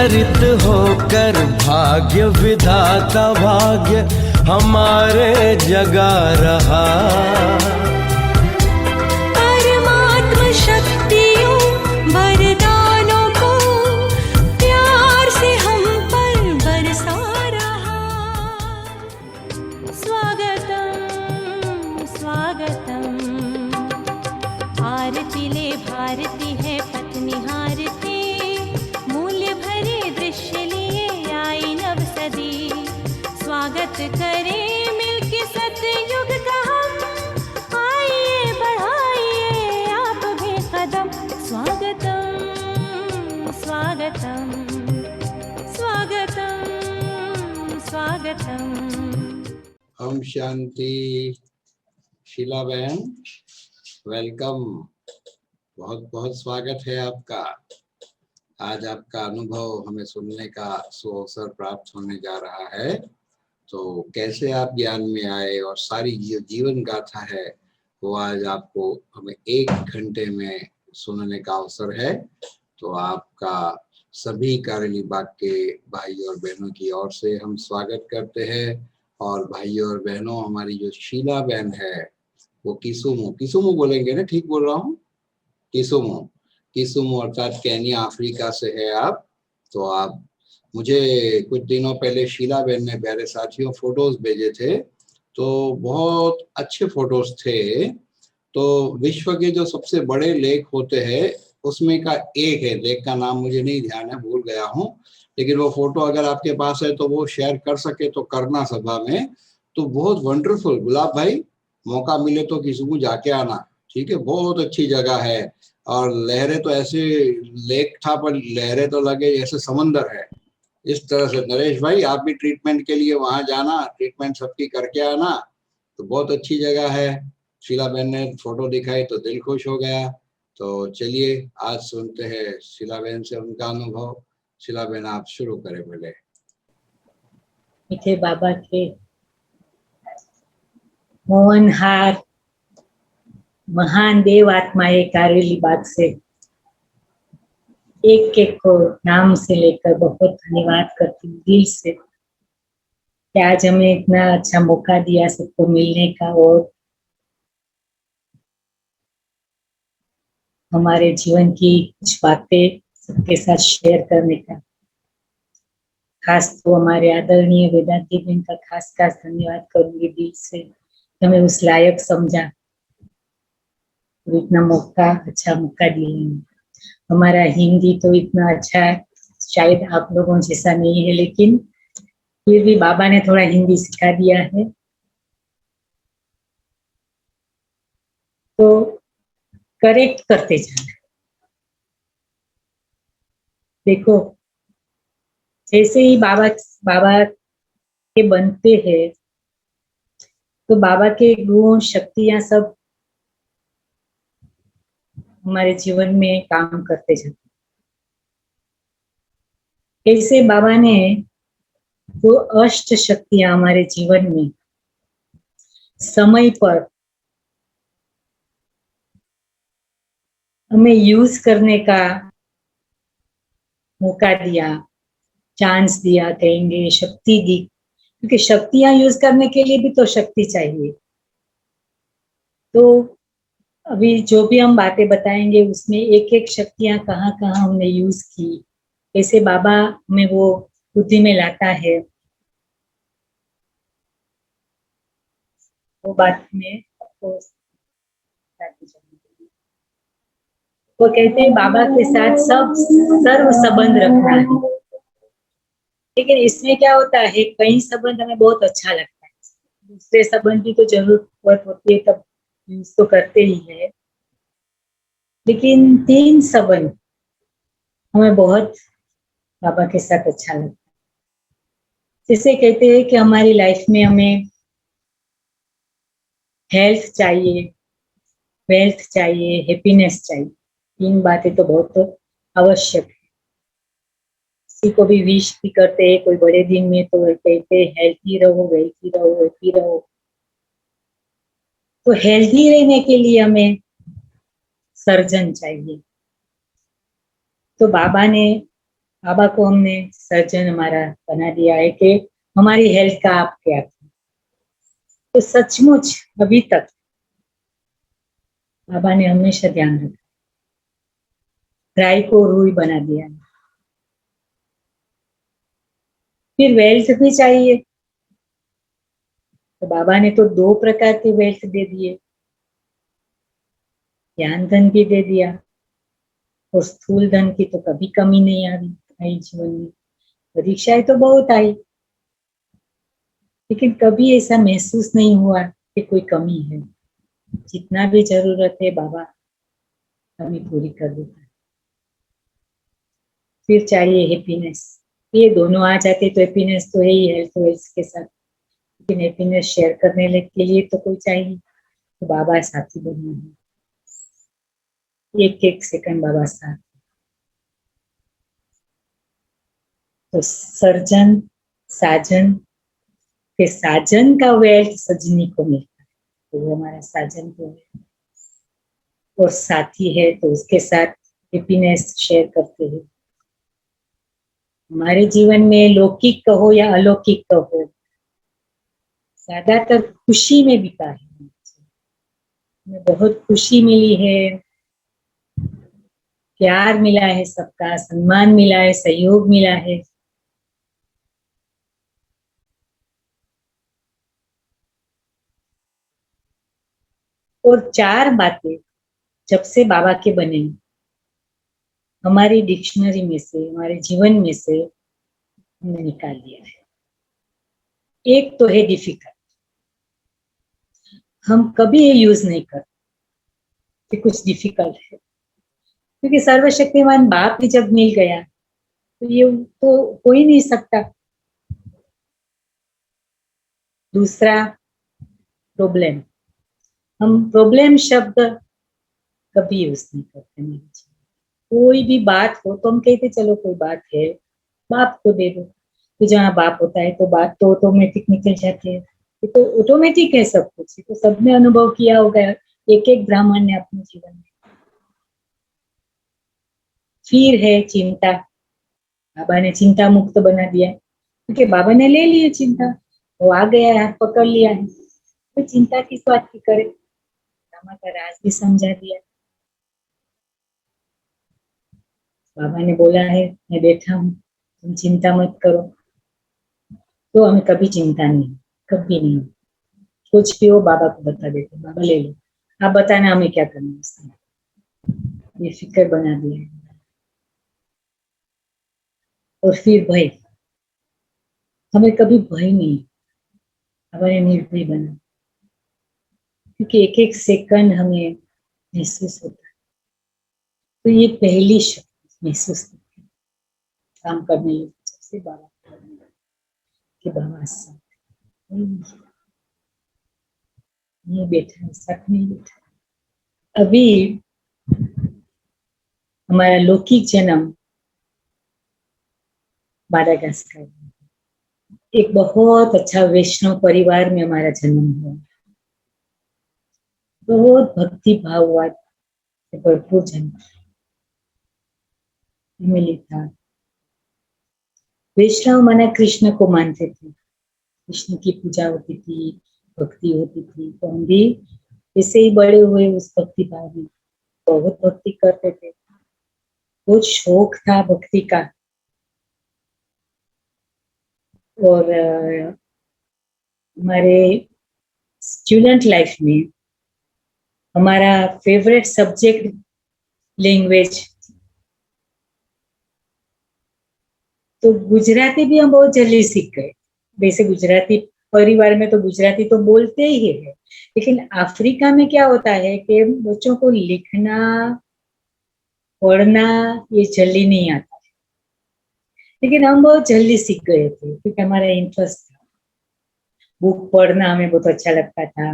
चरित होकर भाग्य विधाता भाग्य हमारे जगा रहा। परमात्म शक्तियों वरदानों को प्यार से हम पर बरसा रहा। स्वागतम स्वागतम, आरती ले भारती है पत्नी हारती, मूल्य भरे दृश्य लिए आई नव सदी। स्वागत करें मिलके सतयुग का हम, आइए बढ़ाइए आप भी कदम। स्वागतम स्वागतम स्वागतम स्वागतम। ओम शांति। शीला बहन, वेलकम, बहुत बहुत स्वागत है आपका। आज आपका अनुभव हमें सुनने का सुअवसर प्राप्त होने जा रहा है। तो कैसे आप ज्ञान में आए और सारी जो जीवन गाथा है वो आज आपको हमें 1 घंटे में सुनने का अवसर है। तो आपका सभी कारेली बाग के भाई और बहनों की ओर से हम स्वागत करते हैं। और भाइयों और बहनों, हमारी जो शीला बहन है वो किसुमो बोलेंगे ना, ठीक बोल रहा हूँ? किसुमो अर्थात केन्या अफ्रीका से है आप। तो आप मुझे कुछ दिनों पहले शीला बहन ने मेरे साथियों फोटोज भेजे थे, तो बहुत अच्छे फोटोज थे। तो विश्व के जो सबसे बड़े लेक होते हैं उसमें का एक है, लेक का नाम मुझे नहीं ध्यान है, भूल गया हूँ, लेकिन वो फोटो अगर आपके पास है तो वो शेयर कर सके तो करना सभा में। तो बहुत वंडरफुल। गुलाब भाई, मौका मिले तो किसी को जाके आना, ठीक है? बहुत अच्छी जगह है। और लहरें तो ऐसे, लेक था पर लहरें तो लगे जैसे समंदर है, इस तरह से। नरेश भाई, आप भी ट्रीटमेंट के लिए वहां जाना, ट्रीटमेंट सबकी करके आना। तो बहुत अच्छी जगह है। शीला बहन ने फोटो दिखाई तो दिल खुश हो गया। तो चलिए आज सुनते हैं शीला बहन से उनका अनुभव। शीला बहन, आप शुरू करें पहले। मीठे बाबा के मोहनहार महान देव आत्माएं कारेली बाग से एक एक को नाम से लेकर बहुत धन्यवाद करती हूँ दिल से कि आज हमें इतना अच्छा मौका दिया सबको मिलने का और हमारे जीवन की कुछ बातें सबके साथ शेयर करने का। खास तो हमारे आदरणीय वेदांती बहन का खास धन्यवाद करूंगी दिल से, हमें उस लायक समझा और इतना अच्छा मौका दिया। हमारा हिंदी तो इतना अच्छा है, शायद आप लोगों जैसा नहीं है, लेकिन फिर भी बाबा ने थोड़ा हिंदी सिखा दिया है। तो करेक्ट करते जाना। देखो, जैसे ही बाबा के बनते हैं तो बाबा के गुण शक्तियां सब हमारे जीवन में काम करते जाते। ऐसे बाबा ने जो अष्ट शक्तियां हमारे जीवन में समय पर हमें यूज करने का मौका दिया, चांस दिया, कहेंगे शक्ति दी, क्योंकि शक्तियां यूज करने के लिए भी तो शक्ति चाहिए। तो अभी जो भी हम बातें बताएंगे उसमें एक एक शक्तियां कहाँ कहाँ हमने यूज की, कैसे बाबा हमें वो बुद्धि में लाता है, वो बात में आपको वो कहते हैं बाबा के साथ सब सर्व संबंध रखना है। लेकिन इसमें क्या होता है, कई संबंध हमें बहुत अच्छा लगता है, दूसरे संबंध की तो जरूरत होती है तब यूज तो करते ही है, लेकिन 3 संबंध हमें बहुत बाबा के साथ अच्छा लगता है। जैसे कहते हैं कि हमारी लाइफ में हमें हेल्थ चाहिए, वेल्थ चाहिए, हैप्पीनेस चाहिए। 3 बातें तो बहुत आवश्यक है। किसी को भी विश भी करते हैं कोई बड़े दिन में तो कहते हैं हेल्थी रहो, वेल्थी रहो, हैप्पी रहो। तो हेल्थी रहने के लिए हमें सर्जन चाहिए। तो बाबा ने बाबा को हमने सर्जन हमारा बना दिया है कि हमारी हेल्थ का आप क्या है। तो सचमुच अभी तक बाबा ने हमेशा ध्यान रखा, राई को रूई बना दिया। फिर वेल्थ भी चाहिए, तो बाबा ने तो 2 प्रकार के वेल्थ दे दिए, ज्ञान धन भी दे दिया और स्थूल धन की तो कभी कमी नहीं आई जीवन में। परीक्षाएं तो बहुत आई, लेकिन कभी ऐसा महसूस नहीं हुआ कि कोई कमी है। जितना भी जरूरत है बाबा हमें पूरी कर देता है। फिर चाहिए हैप्पीनेस, ये दोनों आ जाते तो हैप्पीनेस तो है ही हेल्थ वेल्थ के साथ, लेकिन हैप्पीनेस शेयर करने के लिए तो कोई चाहिए, तो बाबा साथी बने हैं। एक एक सेकंड बाबा साथ। तो सर्जन साजन के साजन का वेल्थ सजनी को मिलता है, तो वो हमारा साजन तो है और साथी है, तो उसके साथ हैप्पीनेस शेयर करते हैं। हमारे जीवन में लौकिक कहो या अलौकिक कहो, ज्यादातर खुशी में बीता है। हमें बहुत खुशी मिली है, प्यार मिला है, सबका सम्मान मिला है, सहयोग मिला है। और 4 बातें जब से बाबा के बने हमारी डिक्शनरी में से, हमारे जीवन में से हमने निकाल दिया है। एक तो है डिफिकल्ट, हम कभी ये यूज नहीं करते कि कुछ डिफिकल्ट है, क्योंकि सर्वशक्तिमान बाप ही जब मिल गया तो ये तो हो ही नहीं सकता। दूसरा प्रॉब्लम, हम प्रॉब्लम शब्द कभी यूज नहीं करते। नहीं, कोई भी बात हो तो हम कहते चलो कोई बात है बाप को दे दो, तो जहाँ बाप होता है तो बात तो ऑटोमेटिक निकल जाती है। ये तो ऑटोमेटिक है सब कुछ, तो सबने अनुभव किया होगा, एक एक ब्राह्मण ने अपने जीवन में। फिर है चिंता, बाबा ने चिंता मुक्त बना दिया, क्योंकि बाबा ने ले लिया चिंता, वो आ गया है, पकड़ लिया है, तो चिंता किस बात की करे, बाबा का राज भी समझा दिया। बाबा ने बोला है मैं बैठा हूँ, तुम चिंता मत करो, तो हमें कभी चिंता नहीं, कभी नहीं। कुछ भी हो बाबा को बता देते, बाबा ले लो, आप बताना हमें क्या करना है उसमें। ये फिक्र बना दिया है। और फिर भय, हमें कभी भय नहीं, हमारे निर्भय बना, क्योंकि एक एक सेकंड हमें महसूस होता है। तो ये पहली शक्ति महसूस करती है, काम करने लगे सबसे बाबा कि बाबा साथ नहीं बैठा है, साथ नहीं बैठा। अभी हमारा लौकिक जन्म माडागास्कर, एक बहुत अच्छा वैष्णव परिवार में हमारा जन्म हुआ। बहुत भक्ति भाववाद से भरपूर जन्म मिली था। वैष्णव माना कृष्ण को मानते थे, कृष्ण की पूजा होती थी, भक्ति होती थी, तो हम भी ऐसे ही बड़े हुए उस भक्ति भाव में, बहुत भक्ति करते थे, बहुत शौक था भक्ति का। और हमारे स्टूडेंट लाइफ में हमारा फेवरेट सब्जेक्ट लैंग्वेज, तो गुजराती भी हम बहुत जल्दी सीख गए। वैसे गुजराती परिवार में तो गुजराती तो बोलते ही है, लेकिन अफ्रीका में क्या होता है कि बच्चों को लिखना पढ़ना ये जल्दी नहीं आता है, लेकिन हम बहुत जल्दी सीख गए थे क्योंकि हमारा इंटरेस्ट था। बुक पढ़ना हमें बहुत अच्छा लगता था।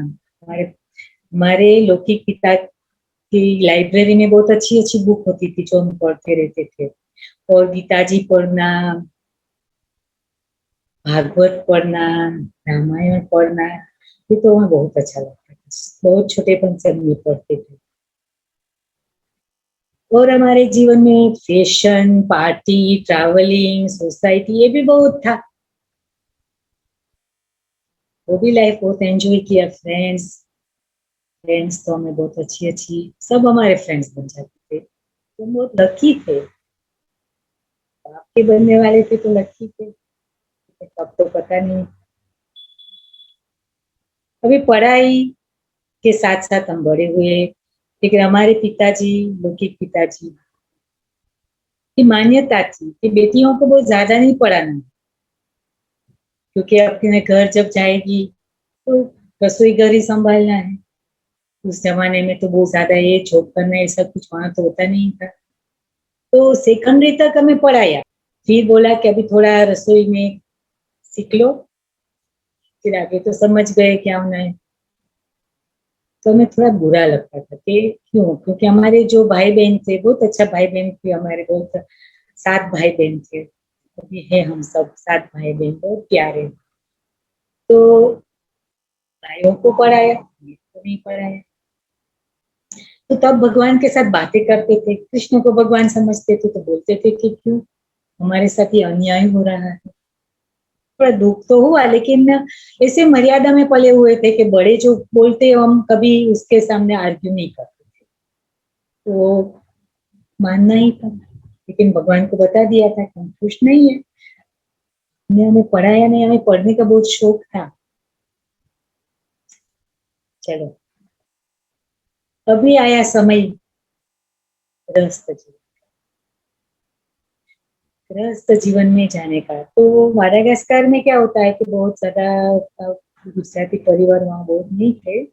हमारे लौकिक पिता की लाइब्रेरी में बहुत अच्छी अच्छी बुक होती थी जो हम पढ़ते रहते थे, और गीताजी पढ़ना, भागवत पढ़ना, रामायण पढ़ना, ये तो हमें बहुत अच्छा लगता था। बहुत छोटेपन से हम ये पढ़ते थे। और हमारे जीवन में फैशन, पार्टी, ट्रैवलिंग, सोसाइटी, ये भी बहुत था, वो भी लाइफ बहुत एंजॉय किया। फ्रेंड्स फ्रेंड्स तो हमें बहुत अच्छी अच्छी, सब हमारे फ्रेंड्स बन जाते थे, तो बहुत लकी थे। आपके बनने वाले थे तो लकी थे, अब तो पता नहीं। अभी पढ़ाई के साथ साथ हम बड़े हुए, लेकिन हमारे पिताजी, लौकिक पिताजी की मान्यता थी कि बेटियों को बहुत ज्यादा नहीं पढ़ाना, क्योंकि अपने घर जब जाएगी तो रसोई घर ही संभालना है। उस जमाने में तो बहुत ज्यादा ये जॉब करना ऐसा कुछ वहां तो होता नहीं था। तो सेकेंडरी तक हमें पढ़ाया, फिर बोला कि अभी थोड़ा रसोई में सीख लो, फिर आगे तो समझ गए क्या होना है। तो हमें थोड़ा बुरा लगता था कि क्यों, क्योंकि हमारे जो भाई बहन थे, बहुत अच्छा भाई बहन थे हमारे, बहुत 7 भाई बहन थे, अभी है हम सब 7 भाई बहन, बहुत प्यारे। तो भाइयों को पढ़ाया, मेरे को नहीं पढ़ाया। तो तब भगवान के साथ बातें करते थे, कृष्ण को भगवान समझते थे, तो बोलते थे कि क्यों हमारे साथ ये अन्याय हो रहा है। थोड़ा दुख तो हुआ, लेकिन ऐसे मर्यादा में पले हुए थे कि बड़े जो बोलते हम कभी उसके सामने आर्ग्यू नहीं करते थे, तो मानना ही था। लेकिन भगवान को बता दिया था कि हम खुश नहीं है, हमें पढ़ाया नहीं, हमें पढ़ने का बहुत शौक था। चलो, अभी आया समय गृहस्थ जीवन, गृहस्थ जीवन में जाने का। तो माडागास्कर में क्या होता है कि बहुत ज्यादा गुजराती परिवार वहां बहुत नहीं थे,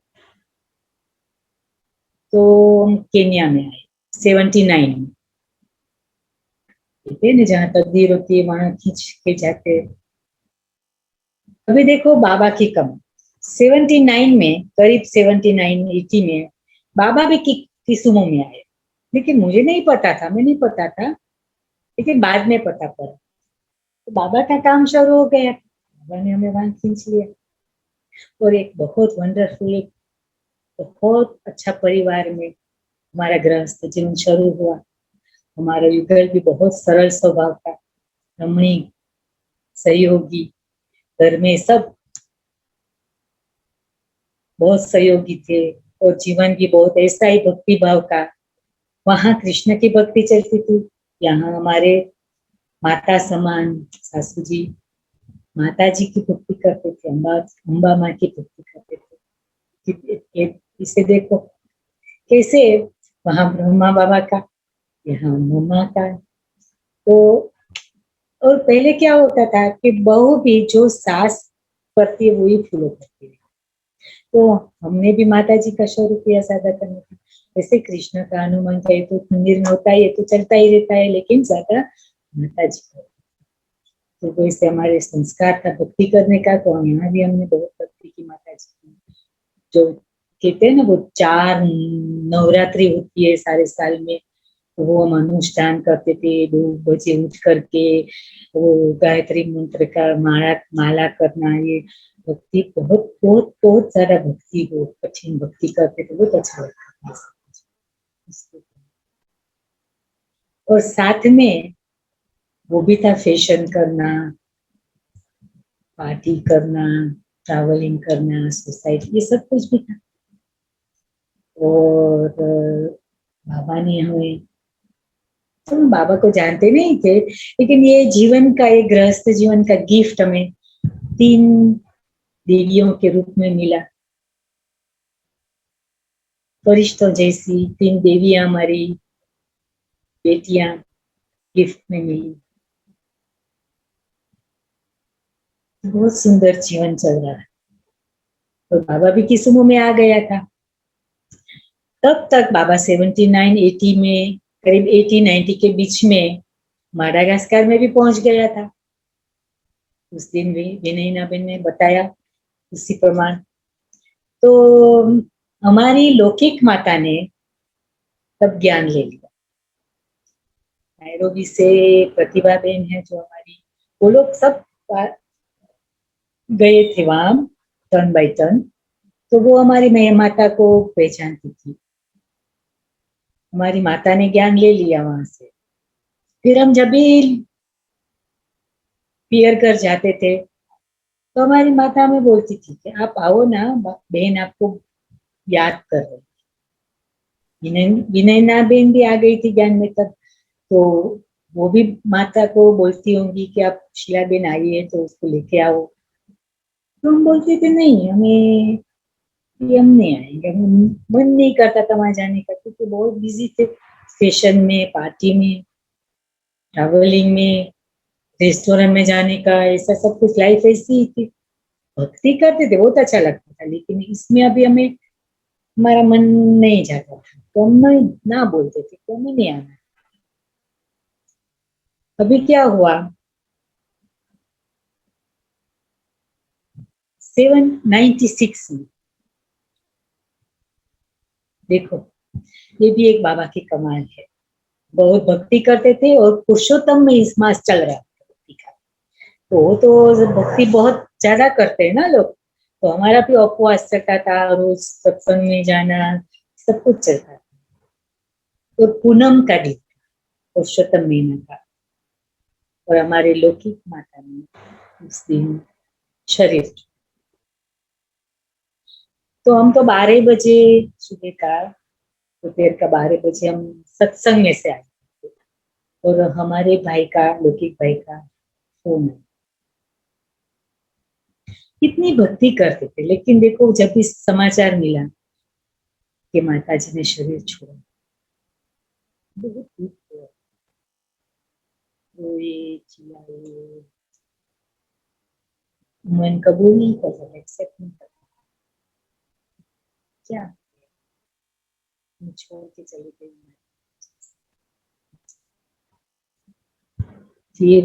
तो हम केन्या में आए 79 में, ठीक है ना, जहाँ तकदीर होती है वहां खींच के जाते। अभी देखो बाबा की कम 79 में, करीब 79-80 में बाबा भी किसुमों में आए, लेकिन मुझे नहीं पता था, मैं नहीं पता था, लेकिन बाद में पता पड़ा। तो बाबा का काम शुरू हो गया, बाबा ने हमें वहां खींच लिया, और एक बहुत वंडरफुल, एक बहुत अच्छा परिवार में हमारा गृहस्थ जीवन शुरू हुआ। हमारा युगल भी बहुत सरल स्वभाव का, रमणीक, सहयोगी, घर में सब बहुत सहयोगी थे, और जीवन भी बहुत ऐसा ही भक्ति भाव का। वहां कृष्ण की भक्ति चलती थी, यहाँ हमारे माता समान सासू जी माता जी की भक्ति करते थे, अम्बा माँ की भक्ति करते थे। इसे देखो कैसे, वहां ब्रह्मा बाबा का, यहाँ मम्मा का। तो और पहले क्या होता था कि बहू भी जो सास करती है वही फॉलो करती है। तो हमने भी माता जी का शुरू किया सादा करने का। जैसे कृष्ण का, हनुमान का, ये तो मंदिर में होता है, ये तो चलता ही रहता है, लेकिन ज्यादा माता जी का। तो वैसे हमारे संस्कार था भक्ति करने का, तो यहाँ भी हमने बहुत भक्ति की माता जी की। जो कहते हैं ना, वो 4 नवरात्रि होती है सारे साल में, तो वो हम अनुष्ठान करते थे 2 बजे उठ करके, वो गायत्री मंत्र का माला करना, ये भक्ति बहुत बहुत बहुत ज्यादा भक्ति, बहुत कठिन भक्ति करते थे, बहुत अच्छा लगता था। और साथ में वो भी था फैशन करना, पार्टी करना, ट्रैवलिंग करना, सोसाइटी, ये सब कुछ भी था। और बाबा ने हमें, तो हम बाबा को जानते नहीं थे, लेकिन ये जीवन का, एक गृहस्थ जीवन का गिफ्ट हमें 3 देवियों के रूप में मिला। फरिश्तों जैसी 3 देवियां हमारी बेटियां गिफ्ट में मिली। बहुत सुंदर जीवन चल रहा है। तो बाबा भी किसुमों में आ गया था। तब तक बाबा 79-80 में, करीब 80-90 के बीच में माडागास्कर में भी पहुंच गया था। उस दिन भी विनयना बहन ने बताया उसी प्रमाण। तो हमारी लौकिक माता ने तब ज्ञान ले लिया। नायरोबी से प्रतिभा बहन है जो हमारी, वो लोग सब गए थे वहां टर्न बाय टर्न, तो वो हमारी माता को पहचानती थी। हमारी माता ने ज्ञान ले लिया वहां से। फिर हम जब भी पियर कर जाते थे तो हमारी माता हमें बोलती थी कि आप आओ ना, बहन आपको याद कर रही। विनयना बहन भी आ गई थी ज्ञान में तब, तो वो भी माता को बोलती होंगी कि आप शीला बहन आई है तो उसको लेके आओ। तो हम बोलते थे नहीं, हमें कि हम नहीं आएंगे, हमें मन नहीं करता था वहां जाने का, क्योंकि बहुत बिजी थे फैशन में, पार्टी में, ट्रैवलिंग में, रेस्टोरेंट में जाने का, ऐसा सब कुछ लाइफ ऐसी ही थी। भक्ति करते थे, बहुत अच्छा लगता था, लेकिन इसमें अभी हमें हमारा मन नहीं जाता था, तो हम ना बोलते थे कि हमें नहीं आना। अभी क्या हुआ, 796 में, देखो ये भी एक बाबा की कमाल है। बहुत भक्ति करते थे और पुरुषोत्तम में इस मास चल रहा था भक्ति का, तो वो तो भक्ति बहुत ज्यादा करते हैं ना लोग, तो हमारा भी उपवास चलता था, रोज सत्संग में जाना, सब कुछ चलता था। तो पूनम का दिन पुरुषोत्तम महीना का, और हमारे लौकिक माता ने उस दिन शरीर, तो हम तो 12 बजे सुबह का, दोपहर का 12 बजे हम सत्संग में से आए थे, और हमारे भाई का, लौकिक भाई का फोन है। कितनी भक्ति करते थे, लेकिन देखो जब भी समाचार मिला कि माता जी ने शरीर छोड़ा, बहुत दुख हुआ, रोए चिल्लाए, मन कबूल नहीं कर सकता, एक्सेप्ट नहीं कर सकता, क्या छोड़ के चली गई। फिर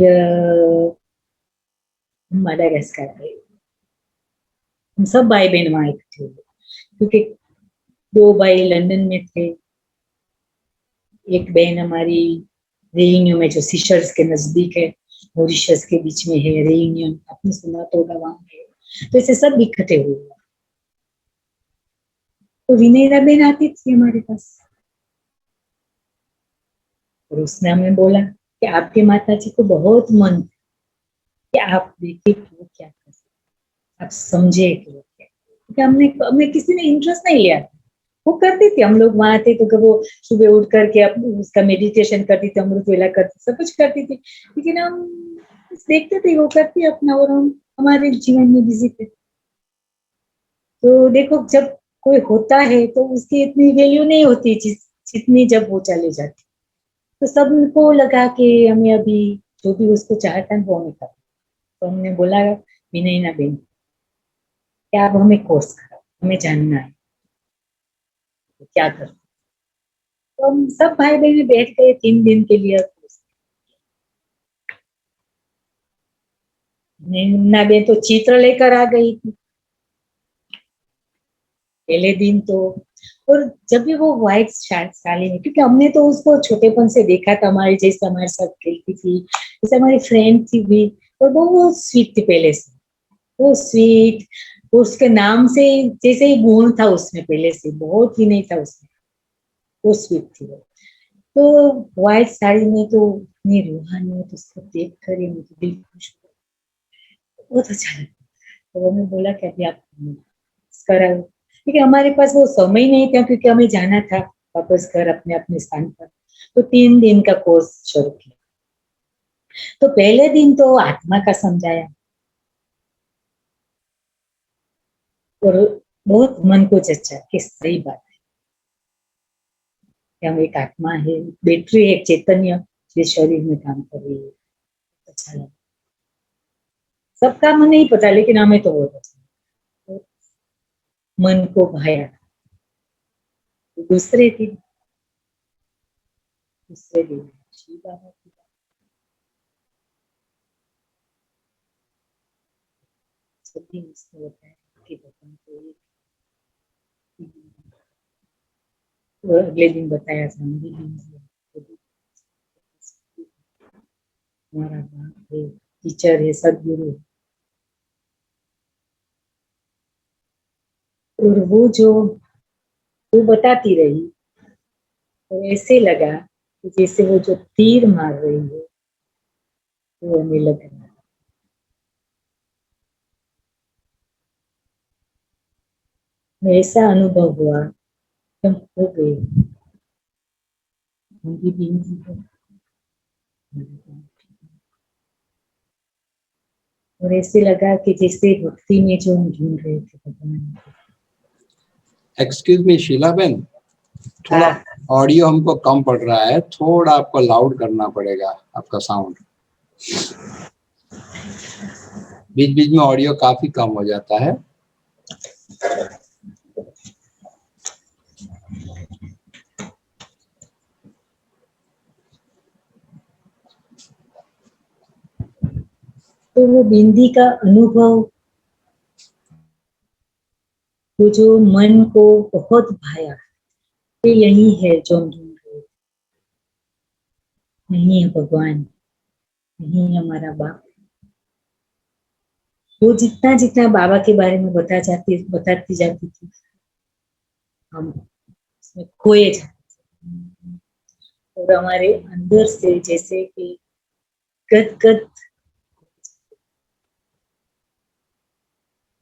माडागास्कर गए, हम सब भाई बहन वहां इकट्ठे हुए, क्योंकि 2 भाई लंदन में थे, एक बहन हमारी रेयूनियन में, जो सीशल्स के नजदीक है, मॉरिशस के बीच में है रेयूनियन, आपने सुना तो होगा, वहां है। तो ऐसे सब इकट्ठे हुए। तो विनयना बहन आती थी हमारे पास, और उसने हमें बोला कि आपके माता जी को बहुत मन था कि आप देखे कि वो क्या कर सकते, आप समझे कि वो क्या, क्योंकि हमने हमें किसी ने इंटरेस्ट नहीं लिया था। वो करती थी, हम लोग वहां थे तो वो सुबह उठ करके उसका मेडिटेशन करती थी, अमृत वेला करती, सब कुछ करती थी, लेकिन हम देखते थे वो करती अपना, और हम हमारे जीवन में बिजी थे। तो देखो जब कोई होता है तो उसकी इतनी वैल्यू नहीं होती जितनी जब वो चले जाती। तो सबको लगा कि हमें अभी जो भी उसको चाहता है वो हमें करना। तो हमने बोला विनय ना बहन, क्या अब हमें कोर्स करा, हमें जानना है तो क्या कर। तो हम सब भाई बहन बैठ गए 3 दिन के लिए कोर्स। ना बहन तो चित्र लेकर आ गई थी पहले दिन तो, और जब भी वो व्हाइट साड़ी में, क्योंकि हमने तो उसको छोटेपन से देखा था, हमारे जैसे हमारे साथ खेलती थी, जैसे हमारी फ्रेंड थी भी, और वो स्वीट थी पहले से, वो स्वीट, उसके नाम से जैसे ही गुण था उसमें पहले से, बहुत ही नहीं था उसमें, वो स्वीट थी वो। तो व्हाइट साड़ी में तो इतनी रूहानी, तो उसको देख कर ही मुझे दिल खुश हुआ, बहुत अच्छा लगा। तो मैंने बोला कि अभी आप करा, क्योंकि हमारे पास वो समय नहीं था, क्योंकि हमें जाना था वापस घर अपने अपने स्थान पर। तो 3 दिन का कोर्स शुरू किया। तो पहले दिन तो आत्मा का समझाया, और बहुत मन को जचा कि सही बात है कि हम एक आत्मा है, बैटरी एक चैतन्य जो शरीर में काम कर रही है। अच्छा लगा, सबका हमें नहीं पता, लेकिन हमें तो बहुत अच्छा लगा, तो मन को भाया। दूसरे दिन श्री बाबा की सभी उसने बताया कि भगवान को और अगले दिन बताया समझी हमारा बाप है, टीचर है, सदगुरु। और वो जो वो बताती रही तो ऐसे लगा कि जैसे वो जो तीर मार रही है वो हमें लग रहा है। ऐसा अनुभव हुआ, हम खो गए। उनकी बीवी को और ऐसे लगा कि जैसे भक्ति में जो हम ढूंढ रहे थे भगवान। एक्सक्यूज मी शीला बहन, थोड़ा ऑडियो हमको कम पड़ रहा है, थोड़ा आपको लाउड करना पड़ेगा आपका साउंड। बीच बीच में ऑडियो काफी कम हो जाता है। तो वो बिंदी का अनुभव, वो जो मन को बहुत भाया, ये यही है जो हम ढूंढ रहे थे। नहीं है भगवान, नहीं है हमारा बाप। वो जितना जितना बाबा के बारे में बताती जाती थी, हम उसमें खोए जाते और हमारे अंदर से जैसे कि गद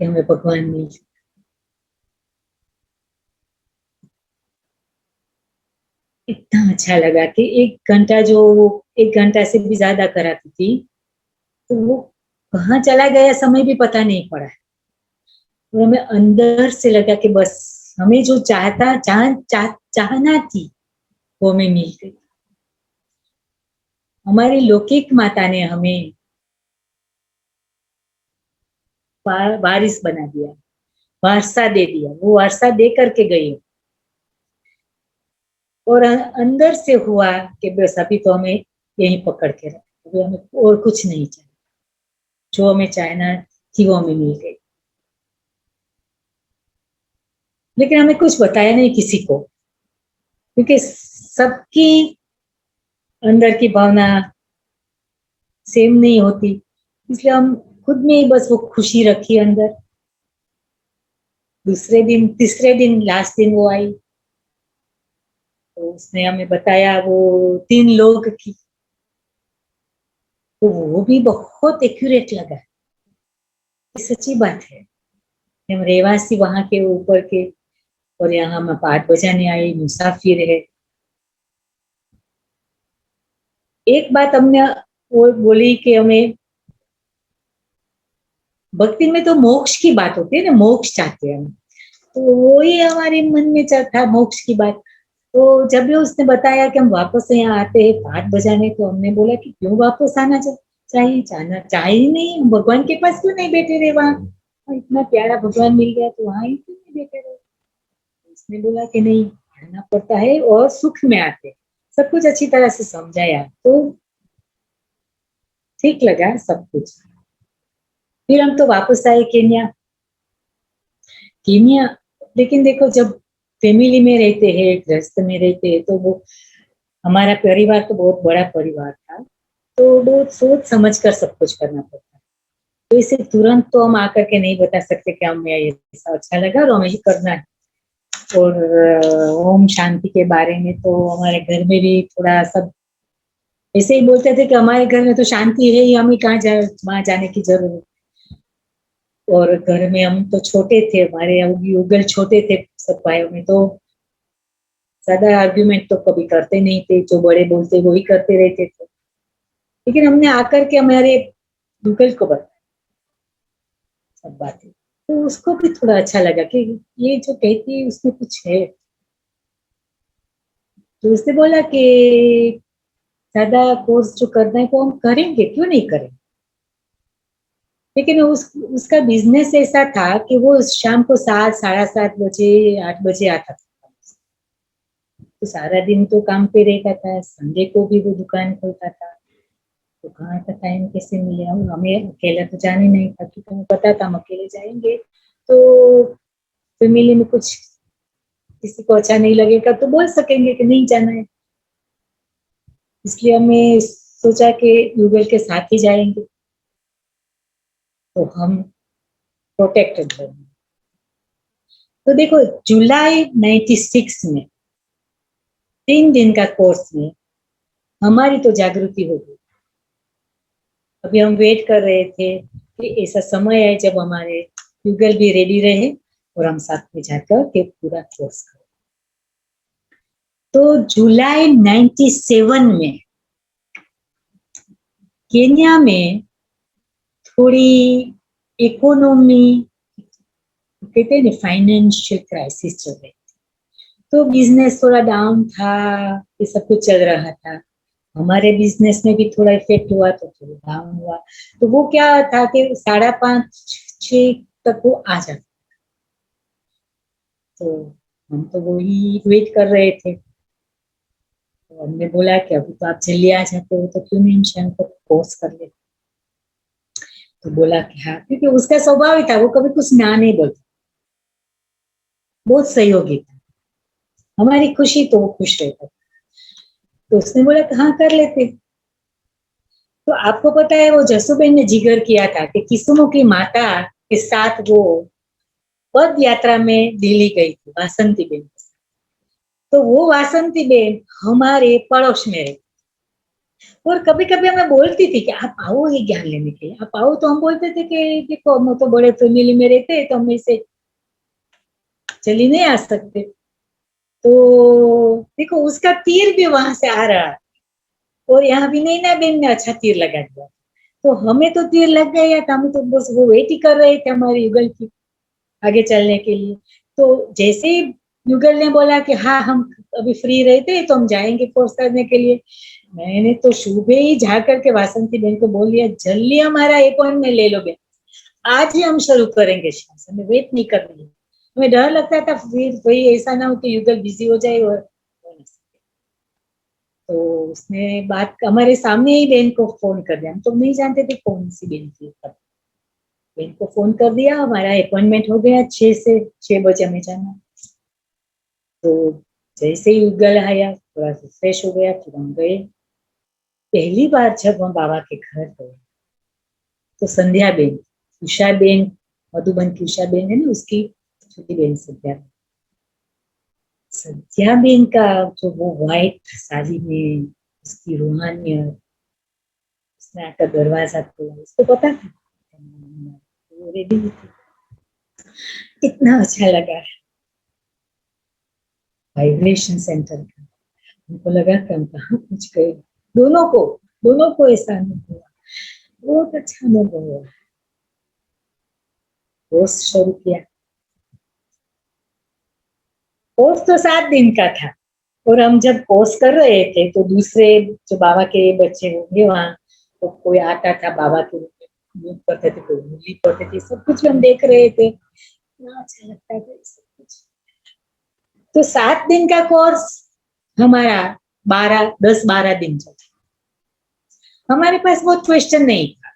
कि हमें भगवान मिल। इतना अच्छा लगा कि 1 घंटा जो 1 घंटा से भी ज्यादा कराती थी, तो वो कहाँ चला गया समय भी पता नहीं पड़ा। और हमें अंदर से लगा कि बस हमें जो चाहना थी वो हमें मिल गई। हमारी लौकिक माता ने हमें वारिस बना दिया, वारसा दे दिया। वो वारसा दे करके गई और अंदर से हुआ कि बस अभी तो हमें यहीं पकड़ के रख, अभी हमें और कुछ नहीं चाहिए। जो हमें चाहना थी वो हमें मिल गई, लेकिन हमें कुछ बताया नहीं किसी को, क्योंकि सबकी अंदर की भावना सेम नहीं होती। इसलिए हम खुद में ही बस वो खुशी रखी अंदर। दूसरे दिन, तीसरे दिन, लास्ट दिन वो आई, तो उसने हमें बताया वो 3 लोग की। तो वो भी बहुत एक्यूरेट लगा। ये सच्ची बात है। हम रहवासी वहां के ऊपर के, और यहाँ हम पाठ बजाने आए, मुसाफिर है। एक बात हमने वो बोली कि हमें भक्ति में तो मोक्ष की बात होती है ना, मोक्ष चाहते हैं हम, तो वो ही हमारे मन में चल था, मोक्ष की बात। तो जब भी उसने बताया कि हम वापस यहाँ आते हैं पाठ बजाने, तो हमने बोला कि क्यों वापस आना चाहिए, जाना चाहिए नहीं, हम भगवान के पास क्यों नहीं बैठे रहे वहां, इतना प्यारा भगवान मिल गया तो वहां ही क्यों नहीं बैठे रहे। उसने बोला कि नहीं, आना पड़ता है और सुख में आते। सब कुछ अच्छी तरह से समझाया तो ठीक लगा सब कुछ। फिर हम तो वापस आए केन्या। लेकिन देखो, जब फैमिली में रहते हैं, गृहस्थ में रहते हैं, तो वो हमारा परिवार तो बहुत बड़ा परिवार था, तो बहुत सोच समझ कर सब कुछ करना पड़ता है। तो इसे तुरंत तो हम आकर के नहीं बता सकते कि हमें ऐसा अच्छा लगा और हमें ही करना है। और ओम शांति के बारे में तो हमारे घर में भी थोड़ा सब ऐसे ही बोलते थे कि हमारे घर में तो शांति है ही, हमें कहाँ वहां जाने की जरूरत। और घर में हम तो छोटे थे, हमारे युगल छोटे थे सब भाइयों में, तो ज्यादा आर्ग्यूमेंट तो कभी करते नहीं थे, जो बड़े बोलते वही करते रहते थे। लेकिन हमने आकर के हमारे युगल को बताया सब बातें, तो उसको भी थोड़ा अच्छा लगा कि ये जो कहती है उसमें कुछ है। तो उसने बोला कि ज्यादा कोर्स जो करना है वो हम करेंगे, क्यों नहीं करें। लेकिन उसका बिजनेस ऐसा था कि वो शाम को 7, 7:30 बजे, 8 बजे आता था। तो सारा दिन तो काम पे रहता था, संडे को भी वो दुकान खोलता था, तो कहाँ का टाइम कैसे मिले। हमें अकेला तो जाने नहीं था, क्योंकि हमें पता था हम अकेले जाएंगे तो फैमिली में कुछ किसी को अच्छा नहीं लगेगा तो बोल सकेंगे कि नहीं जाना है। इसलिए हमने सोचा कि युगल के साथ ही जाएंगे, तो हम प्रोटेक्टेड रहेंगे। तो देखो, जुलाई 96 में 3 दिन का कोर्स में हमारी तो जागृति हो गई। अभी हम वेट कर रहे थे कि ऐसा समय है जब हमारे युगल भी रेडी रहे और हम साथ में जाकर के पूरा कोर्स करें। तो जुलाई 97 में केन्या में थोड़ी इकोनॉमी कहते हैं ना, फाइनेंशियल क्राइसिस चल रही थी, तो बिजनेस थोड़ा डाउन था, ये सब कुछ चल रहा था। हमारे बिजनेस में भी थोड़ा इफेक्ट हुआ तो थोड़ा डाउन हुआ। तो वो क्या था कि 5:30-6 तक वो आ जाता, तो हम तो वही वेट कर रहे थे। तो हमने बोला कि अभी तो आप जल्दी आ जाते हो तो क्यों नहीं शाम को कोर्स कर लेते। तो बोला कि हाँ, क्योंकि उसका स्वभाव ही था, वो कभी कुछ ना नहीं बोलता, बहुत सहयोगी था, हमारी खुशी तो वो खुश रहता था। तो उसने बोला कि हाँ कर लेते। तो आपको पता है वो जसुबेन ने जिक्र किया था कि किसुमों की माता के साथ वो पद यात्रा में दिल्ली गई थी, वासंती बेन के साथ। तो वो वासंती बेन हमारे पड़ोस में रहती, और कभी कभी हमें बोलती थी कि आप आओ ये ज्ञान लेने के लिए, आप आओ। तो हम बोलते थे कि देखो हम तो बड़े फैमिली में रहते हैं, तो हम इसे चली नहीं आ सकते। तो देखो उसका तीर भी वहां से आ रहा है, और यहाँ भी नहीं ना बेन ने अच्छा तीर लगा दिया। तो हमें तो तीर लग गया था, हम तो बस वो वेट ही कर रहे थे हमारे युगल की आगे चलने के लिए। तो जैसे ही युगल ने बोला कि हाँ हम अभी फ्री रहते हैं तो हम जाएंगे कोर्स करने के लिए, मैंने तो सुबह ही जा करके वासंती बहन को बोल दिया जल्दी हमारा अपॉइंटमेंट ले लो बेन, आज ही हम शुरू करेंगे, हमें वेट नहीं कर रही है। हमें डर लगता था फिर वही ऐसा ना हो कि युगल बिजी हो जाए और हो ना सके। तो उसने बात हमारे सामने ही बहन को फोन कर दिया, हम तो नहीं जानते थे कौन सी बहन थी, तब बहन को फोन कर दिया, हमारा अपॉइंटमेंट हो गया 6 बजे हमें जाना। तो जैसे ही युगल आया थोड़ा सा फ्रेश हो गया, फिर हम गए। पहली बार जब हम बाबा के घर गए तो संध्या बेन, उषा बेन, मधुबन की उषा बेन है ना, उसकी छोटी बेन संध्या बेन, संध्या बेन का जो वो व्हाइट साड़ी में उसकी रूहानियत, उसने आकर दरवाजा खोला, उसको पता था वो रेडी थी, इतना अच्छा लगा। वाइब्रेशन सेंटर का हमको लगा कि हम कहाँ पहुंच गए, दोनों को ऐसा अनुभव हुआ, बहुत अच्छा अनुभव हुआ। कोर्स शुरू किया, कोर्स तो 7 दिन का था, और हम जब कोर्स कर रहे थे तो दूसरे जो बाबा के बच्चे होंगे वहाँ, तो कोई आता था बाबा के रूप करते थे, कोई मुरली पढ़ते थे, सब कुछ हम देख रहे थे, इतना अच्छा लगता था सब कुछ। तो 7 दिन का कोर्स हमारा 10-12 दिन चला। हमारे पास बहुत क्वेश्चन नहीं था,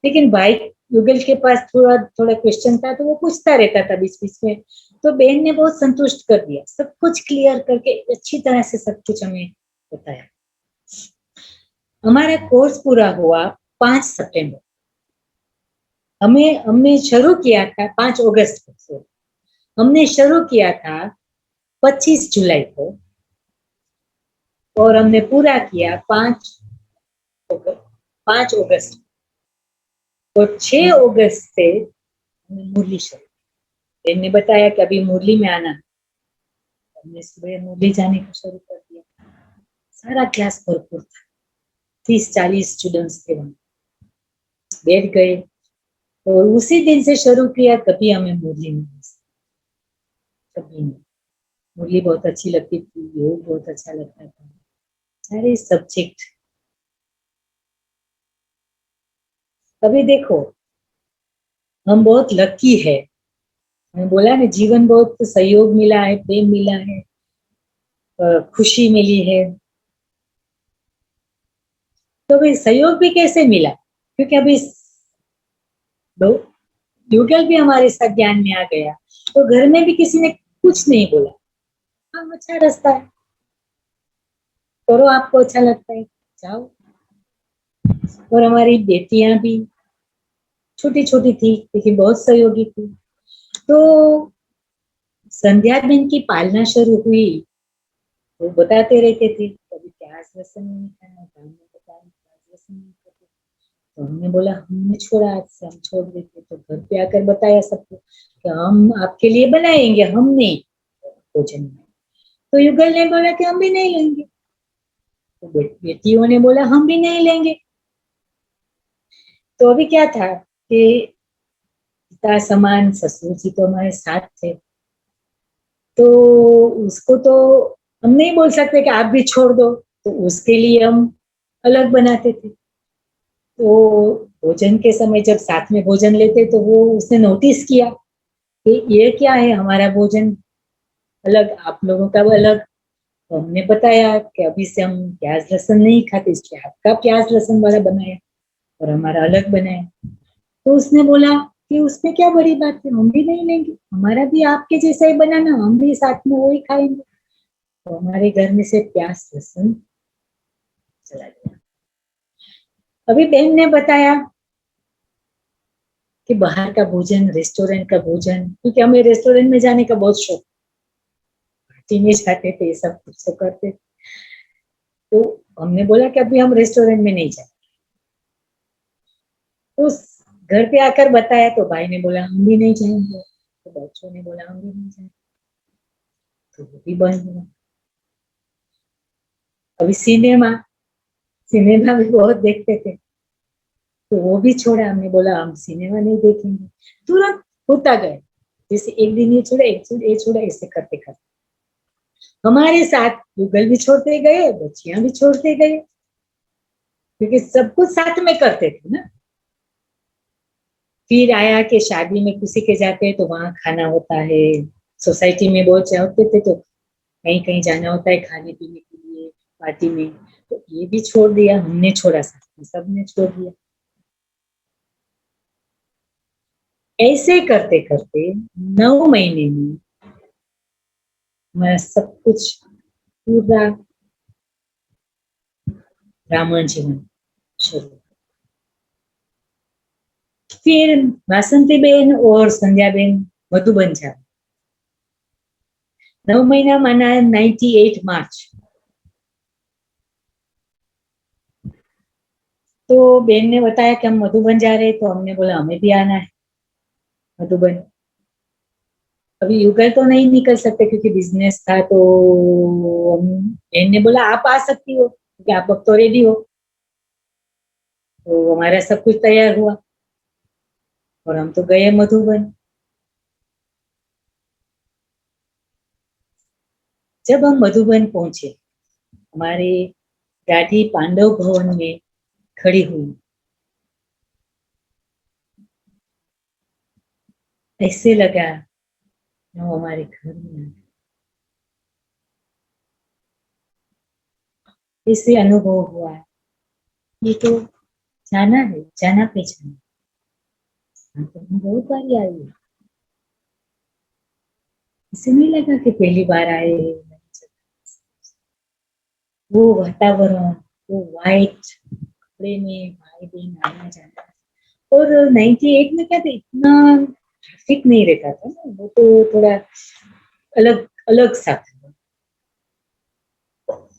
लेकिन भाई युगल के पास थोड़ा थोड़ा क्वेश्चन था, तो वो पूछता रहता था बीच बीच में। तो बहन ने बहुत संतुष्ट कर दिया, सब कुछ क्लियर करके अच्छी तरह से सब कुछ हमें बताया। हमारा कोर्स पूरा हुआ 5 सितंबर, हमने शुरू किया था 5 अगस्त को, हमने शुरू किया था 25 जुलाई को, और हमने पूरा किया 5 अगस्त। और 6 अगस्त से मुरली शुरू, इन्हें बताया कि अभी मुरली में आना, हमने सुबह मुरली जाने को शुरू कर दिया। सारा क्लास भरपूर था, 30-40 स्टूडेंट्स थे वहां, बैठ गए और उसी दिन से शुरू किया। कभी हमें मुरली नहीं, कभी नहीं, मुरली बहुत अच्छी लगती थी, योग बहुत अच्छा लगता था, सारे सब्जेक्ट। अभी देखो हम बहुत लकी है, मैंने बोला ना जीवन बहुत सहयोग मिला है, प्रेम मिला है, खुशी मिली है। तो भाई सहयोग भी कैसे मिला, क्योंकि अभी युगल भी हमारे साथ ज्ञान में आ गया, तो घर में भी किसी ने कुछ नहीं बोला, हाँ अच्छा रास्ता है, करो आपको अच्छा लगता है जाओ। और हमारी बेटियां भी छोटी छोटी थी लेकिन बहुत सहयोगी थी। तो संध्या दिन की पालना शुरू हुई वो बताते रहते थे कभी प्याज लहसुन नहीं खाना, गाँव में बताया प्याज लहसुन नहीं खाते। तो हमने बोला हमने छोड़ा, आज से हम छोड़ देते। तो घर पे आकर बताया सबको कि हम आपके लिए बनाएंगे, हम नहीं भोजन में। तो युगल ने बोला कि हम भी नहीं लेंगे। तो बेटियों ने बोला हम भी नहीं लेंगे। तो अभी क्या था कि पिता समान ससुर जी तो हमारे साथ थे, तो उसको तो हम नहीं बोल सकते कि आप भी छोड़ दो, तो उसके लिए हम अलग बनाते थे। तो भोजन के समय जब साथ में भोजन लेते तो वो उसने नोटिस किया कि ये क्या है, हमारा भोजन अलग, आप लोगों का वो अलग। तो हमने बताया कि अभी से हम प्याज लहसुन नहीं खाते, इसलिए आपका प्याज लहसुन वाला बनाया और हमारा अलग बनाया। तो उसने बोला कि उसमें क्या बड़ी बात है, हम भी नहीं लेंगे, हमारा भी आपके जैसा ही बनाना, हम भी साथ में वही खाएंगे। तो हमारे घर में से प्याज लहसुन चला गया। अभी बहन ने बताया कि बाहर का भोजन, रेस्टोरेंट का भोजन, क्योंकि हमें रेस्टोरेंट में जाने का बहुत शौक, पार्टी में जाते थे, सब कुछ तो करते थे। तो हमने बोला कि अभी हम रेस्टोरेंट में नहीं जाएंगे। तो घर पे आकर बताया तो भाई ने बोला हम भी नहीं जाएंगे, तो बच्चों ने बोला हम भी नहीं जाएंगे, तो वो भी बंद हुआ। अभी सिनेमा सिनेमा भी बहुत देखते थे, तो वो भी छोड़ा। हमने बोला हम सिनेमा नहीं देखेंगे, तुरंत होता गया। जैसे एक दिन ये छोड़ा, एक छोड़ा, ये छोड़ा, ऐसे करते करते हमारे साथ गूगल भी छोड़ते गए, बच्चियां भी छोड़ते गए, क्योंकि सब कुछ साथ में करते थे ना। फिर आया कि शादी में किसी के जाते हैं तो वहां खाना होता है, सोसाइटी में बहुत होते थे तो कहीं कहीं जाना होता है खाने पीने के लिए, पार्टी में। तो ये भी छोड़ दिया, हमने छोड़ा, साथ में सबने छोड़ दिया। ऐसे करते करते 9 महीने में हमारा सब कुछ पूरा ब्राह्मण जीवन शुरू। फिर वासंती बेन और संध्या बेन मधुबन जा, 9 महीना माना 98 मार्च। तो बेन ने बताया कि हम मधुबन जा रहे हैं, तो हमने बोला हमें भी आना है मधुबन। अभी युगल तो नहीं निकल सकते क्योंकि बिजनेस था, तो बेन ने बोला आप आ सकती हो क्योंकि आप अब तो रेडी हो। तो हमारा सब कुछ तैयार हुआ और हम तो गए मधुबन। जब हम मधुबन पहुंचे, हमारी गाड़ी पांडव भवन में खड़ी हुई। ऐसे लगा वो हमारे घर में, ऐसे अनुभव हुआ ये तो जाना है, जाना पहचाना। तो हम बहुत बार आई है, इसे नहीं लगा कि पहली बार आए। वो वातावरण, वो वाइट कपड़े में भाई बहन आना जाना। और 98 में क्या था, इतना ट्रैफिक नहीं रहता था ना, वो तो थोड़ा अलग अलग सा था।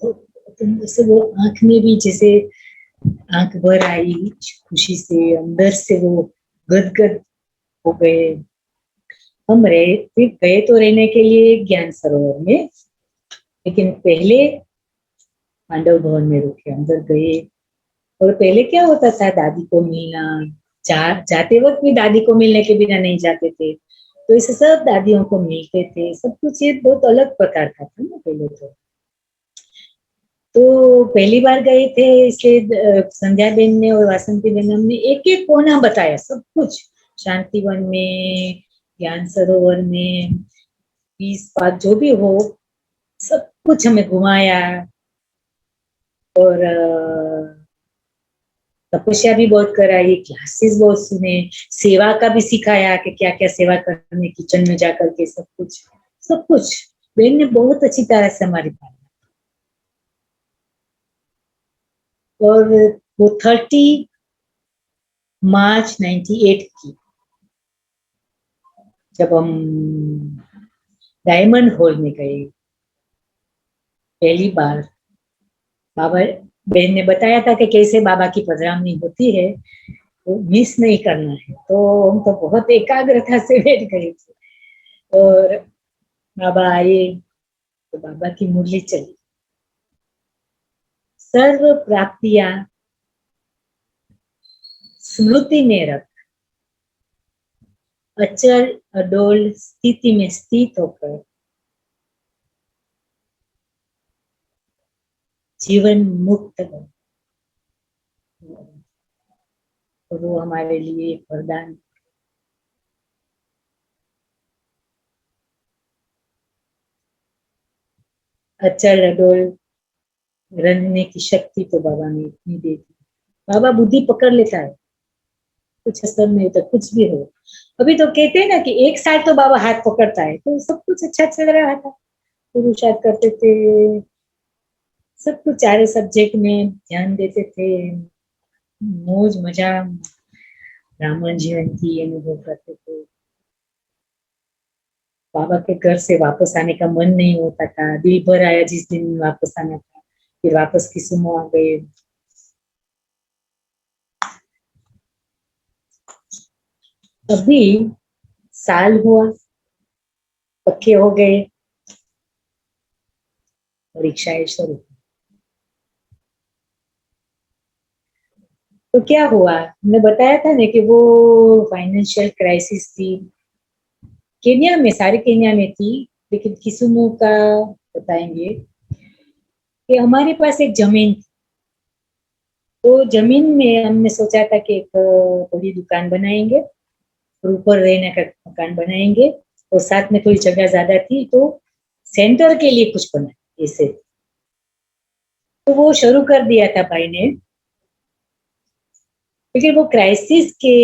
तो जैसे वो आंख में भी जैसे आंख भर आई खुशी से, अंदर से वो गदगद हो गए। हम रहे फिर गए तो रहने के लिए ज्ञान सरोवर में, लेकिन पहले पांडव भवन में रुके, अंदर गए। और पहले क्या होता था, दादी को मिलना, जाते वक्त भी दादी को मिलने के बिना नहीं जाते थे, तो इसे सब दादियों को मिलते थे, सब कुछ ये बहुत अलग प्रकार का था ना पहले। तो पहली बार गए थे, इसलिए संध्या बेन ने और वासंती बेन हमने एक एक कोना बताया, सब कुछ, शांतिवन में, ज्ञान सरोवर में, पीस पार्क जो भी हो, सब कुछ हमें घुमाया। और तपस्या भी बहुत कराई, क्लासेस बहुत सुने, सेवा का भी सिखाया कि क्या क्या सेवा करनी किचन में जाकर के, सब कुछ सब कुछ बहन ने बहुत अच्छी तरह से हमारी पाली। और वो 30 मार्च 98 की जब हम डायमंड हॉल में गए, पहली बार बाबा बहन ने बताया था कि कैसे बाबा की पधरामनी होती है, वो मिस नहीं करना है। तो हम तो बहुत एकाग्रता से बैठ गए थे और बाबा आए तो बाबा की मुरली चली। सर्व प्राप्तियां स्मृति में रख, अचल अडोल स्थिति में स्थित होकर जीवन मुक्त हो। तो वो हमारे लिए एक वरदान। अचल अडोल रहने की शक्ति तो बाबा ने इतनी दे दी। बाबा बुद्धि पकड़ लेता है, कुछ असर नहीं होता, कुछ भी हो। अभी तो कहते हैं ना कि 1 साल तो बाबा हाथ पकड़ता है, तो सब कुछ अच्छा चल रहा था, पुरुषार्थ करते थे, सब कुछ सारे सब्जेक्ट में ध्यान देते थे, मौज मजा ब्राह्मण जीवन की अनुभव करते थे। बाबा के घर से वापस आने का मन नहीं होता था, दिल भर आया जिस दिन वापस आना था, फिर वापस किस्मों आ गए। अभी साल हुआ, पक्के हो गए, परीक्षाएं शुरू। तो क्या हुआ, हमने बताया था ना कि वो फाइनेंशियल क्राइसिस थी केन्या में, सारे केन्या में थी, लेकिन किसुमो का बताएंगे कि हमारे पास एक जमीन थी। तो जमीन में हमने सोचा था कि एक बड़ी दुकान बनाएंगे और ऊपर रहने का मकान बनाएंगे, और साथ में थोड़ी जगह ज्यादा थी तो सेंटर के लिए कुछ बना ऐसे। तो वो शुरू कर दिया था भाई ने, लेकिन वो क्राइसिस के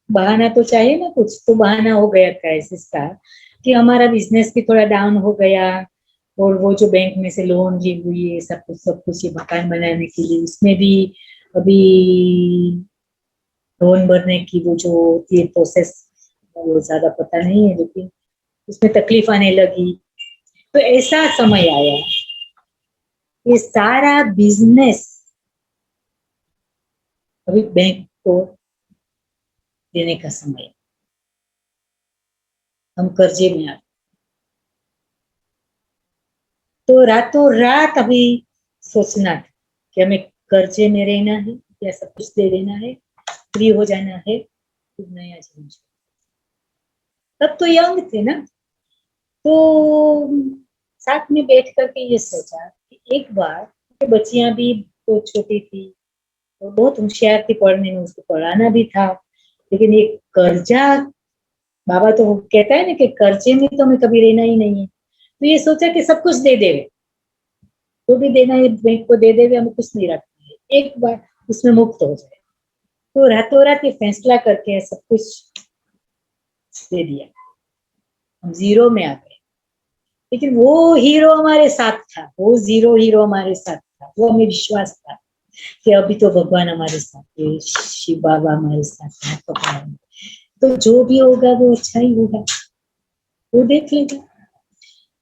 बहाना तो चाहिए ना, कुछ तो बहाना हो गया क्राइसिस का कि हमारा बिजनेस भी थोड़ा डाउन हो गया, और वो जो बैंक में से लोन ली हुई है सब कुछ ये मकान बनाने के लिए, उसमें भी अभी लोन भरने की वो जो होती है प्रोसेस, वो ज्यादा पता नहीं है, लेकिन उसमें तकलीफ आने लगी। तो ऐसा समय आया, ये सारा बिजनेस अभी बैंक को देने का समय, हम कर्जे में आ गए। तो रातों रात अभी सोचना था कि हमें कर्जे में रहना है या सब कुछ दे देना है, फ्री हो जाना है, फिर नया जीवन। तब तो यंग थे ना, तो साथ में बैठ करके ये सोचा कि एक बार बच्चियां भी तो छोटी थी, तो बहुत होशियार थी पढ़ने में, उसको पढ़ाना भी था, लेकिन ये कर्जा, बाबा तो कहता है ना कि कर्जे में तो हमें कभी रहना ही नहीं है। तो ये सोचा कि सब कुछ दे देवे, तो भी देना है बैंक को, दे देवे, हमें कुछ नहीं रखना है, एक बार उसमें मुक्त हो जाए। तो रातों रात ये फैसला करके सब कुछ दे दिया, हम जीरो में आ गए। लेकिन वो हीरो हमारे साथ था, वो जीरो हीरो हमारे साथ था, वो हमें विश्वास था कि अभी तो भगवान हमारे साथ है, शिव बाबा हमारे साथ है, तो जो भी होगा वो अच्छा ही होगा, वो देख लेगा।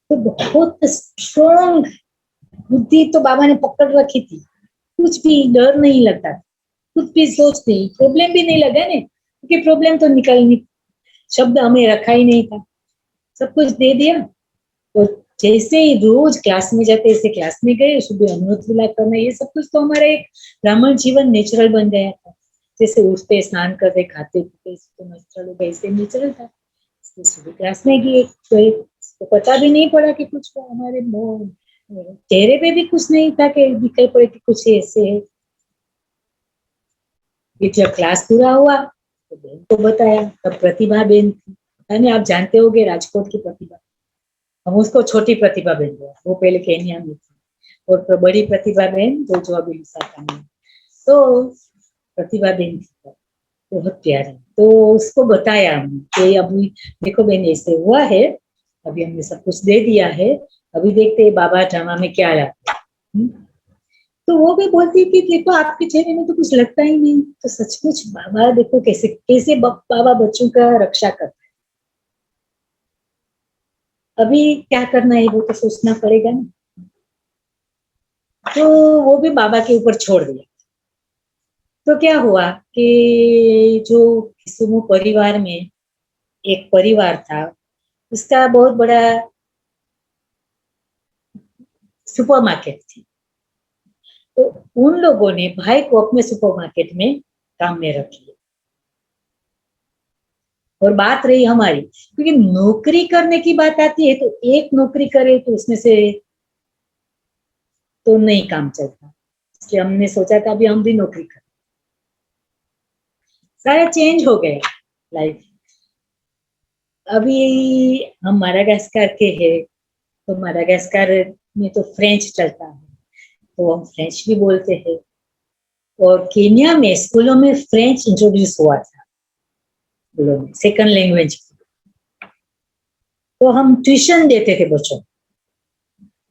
तो बहुत स्ट्रॉन्ग बुद्धि तो बाबा ने पकड़ रखी थी, कुछ भी डर नहीं लगता, कुछ भी सोच नहीं, प्रॉब्लम भी नहीं लगा ने, क्योंकि प्रॉब्लम तो निकलनी, शब्द हमें रखा ही नहीं था, सब कुछ दे दिया। और जैसे ही रोज क्लास में जाते ऐसे क्लास में गए, सुबह अमृत विला करना, ये सब कुछ तो हमारा एक ब्राह्मण जीवन नेचुरल बन गया था। जैसे उठते स्नान करते खाते पीते तो नेचुरल हो, ऐसे नेचुरल था। सुबह क्लास में गए तो पता भी नहीं पड़ा कि कुछ हमारे चेहरे पे भी कुछ नहीं था कि दिखाई पड़े कि कुछ ऐसे है। जब क्लास पूरा हुआ तो बहन को बताया, तब प्रतिभा बहन थी, यानी आप जानते होंगे राजकोट की प्रतिभा, हम उसको छोटी प्रतिभा बहन बोला, वो पहले केन्या में थी, और बड़ी प्रतिभा बहन जो अभी विशाखा में। तो प्रतिभा बहन थी बहुत प्यारी, तो उसको बताया कि अभी देखो बहन ऐसे हुआ है, अभी हमने सब कुछ दे दिया है, अभी देखते हैं बाबा ड्रामा में क्या लाते हैं। तो वो भी बोलती कि देखो आपके चेहरे में तो कुछ लगता ही नहीं, तो सचमुच बाबा देखो कैसे कैसे बाबा बच्चों का रक्षा करते हैं। अभी क्या करना है वो तो सोचना पड़ेगा ना। तो वो भी बाबा के ऊपर छोड़ दिया। तो क्या हुआ कि जो किसुमो परिवार में एक परिवार था, उसका बहुत बड़ा सुपरमार्केट थी। तो उन लोगों ने भाई को अपने सुपरमार्केट में काम में रख लिया। और बात रही हमारी, क्योंकि नौकरी करने की बात आती है तो एक नौकरी करे तो उसमें से तो नहीं काम चलता, इसलिए हमने सोचा था अभी हम भी नौकरी करें। सारा चेंज हो गया लाइफ। अभी हम माडागास्कर के हैं, तो माडागास्कर में तो फ्रेंच चलता है, तो हम फ्रेंच भी बोलते हैं। और केन्या में स्कूलों में फ्रेंच इंट्रोड्यूस हुआ था, स्कूलों में सेकंड लैंग्वेज। तो हम ट्यूशन देते थे बच्चों,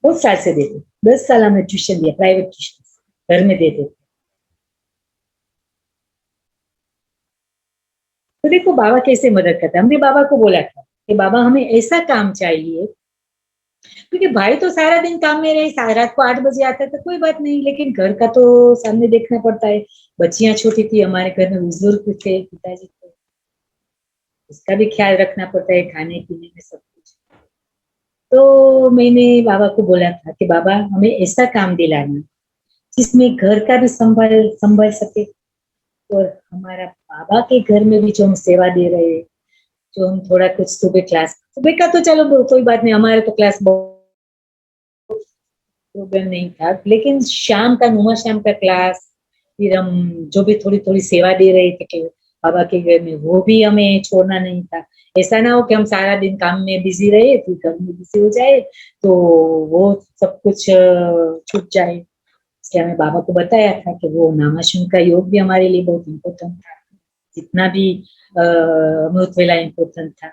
बहुत साल से देते, 10 साल हमने ट्यूशन दिया, प्राइवेट ट्यूशन घर में देते थे। तो देखो बाबा कैसे मदद करता है। हमने बाबा को बोला था कि बाबा हमें ऐसा काम चाहिए, क्योंकि भाई तो सारा दिन काम में रहे, रात को 8 बजे आता था, कोई बात नहीं, लेकिन घर का तो सामने देखना पड़ता है। बच्चियां छोटी थी, हमारे घर में बुजुर्ग थे, पिताजी थे, उसका भी ख्याल रखना पड़ता है, खाने पीने में सब कुछ। तो मैंने बाबा को बोला था कि बाबा हमें ऐसा काम दिलाना जिसमें घर का भी संभाल सके, और हमारा बाबा के घर में भी जो हम सेवा दे रहे हैं, जो हम थोड़ा कुछ सुबह का तो चलो कोई बात नहीं, हमारे तो क्लास प्रॉब्लम नहीं था, लेकिन शाम का नुमा शाम का क्लास, फिर हम जो भी थोड़ी थोड़ी सेवा दे रहे थे कि बाबा के घर में, वो भी हमें छोड़ना नहीं था। ऐसा ना हो कि हम सारा दिन काम में बिजी रहे, फिर घर में बिजी हो जाए तो वो सब कुछ छूट जाए। इसलिए हमें बाबा को बताया था कि वो नामाशुन का योग भी हमारे लिए बहुत इम्पोर्टेंट था, जितना भी अमृत वेला इम्पोर्टेंट था।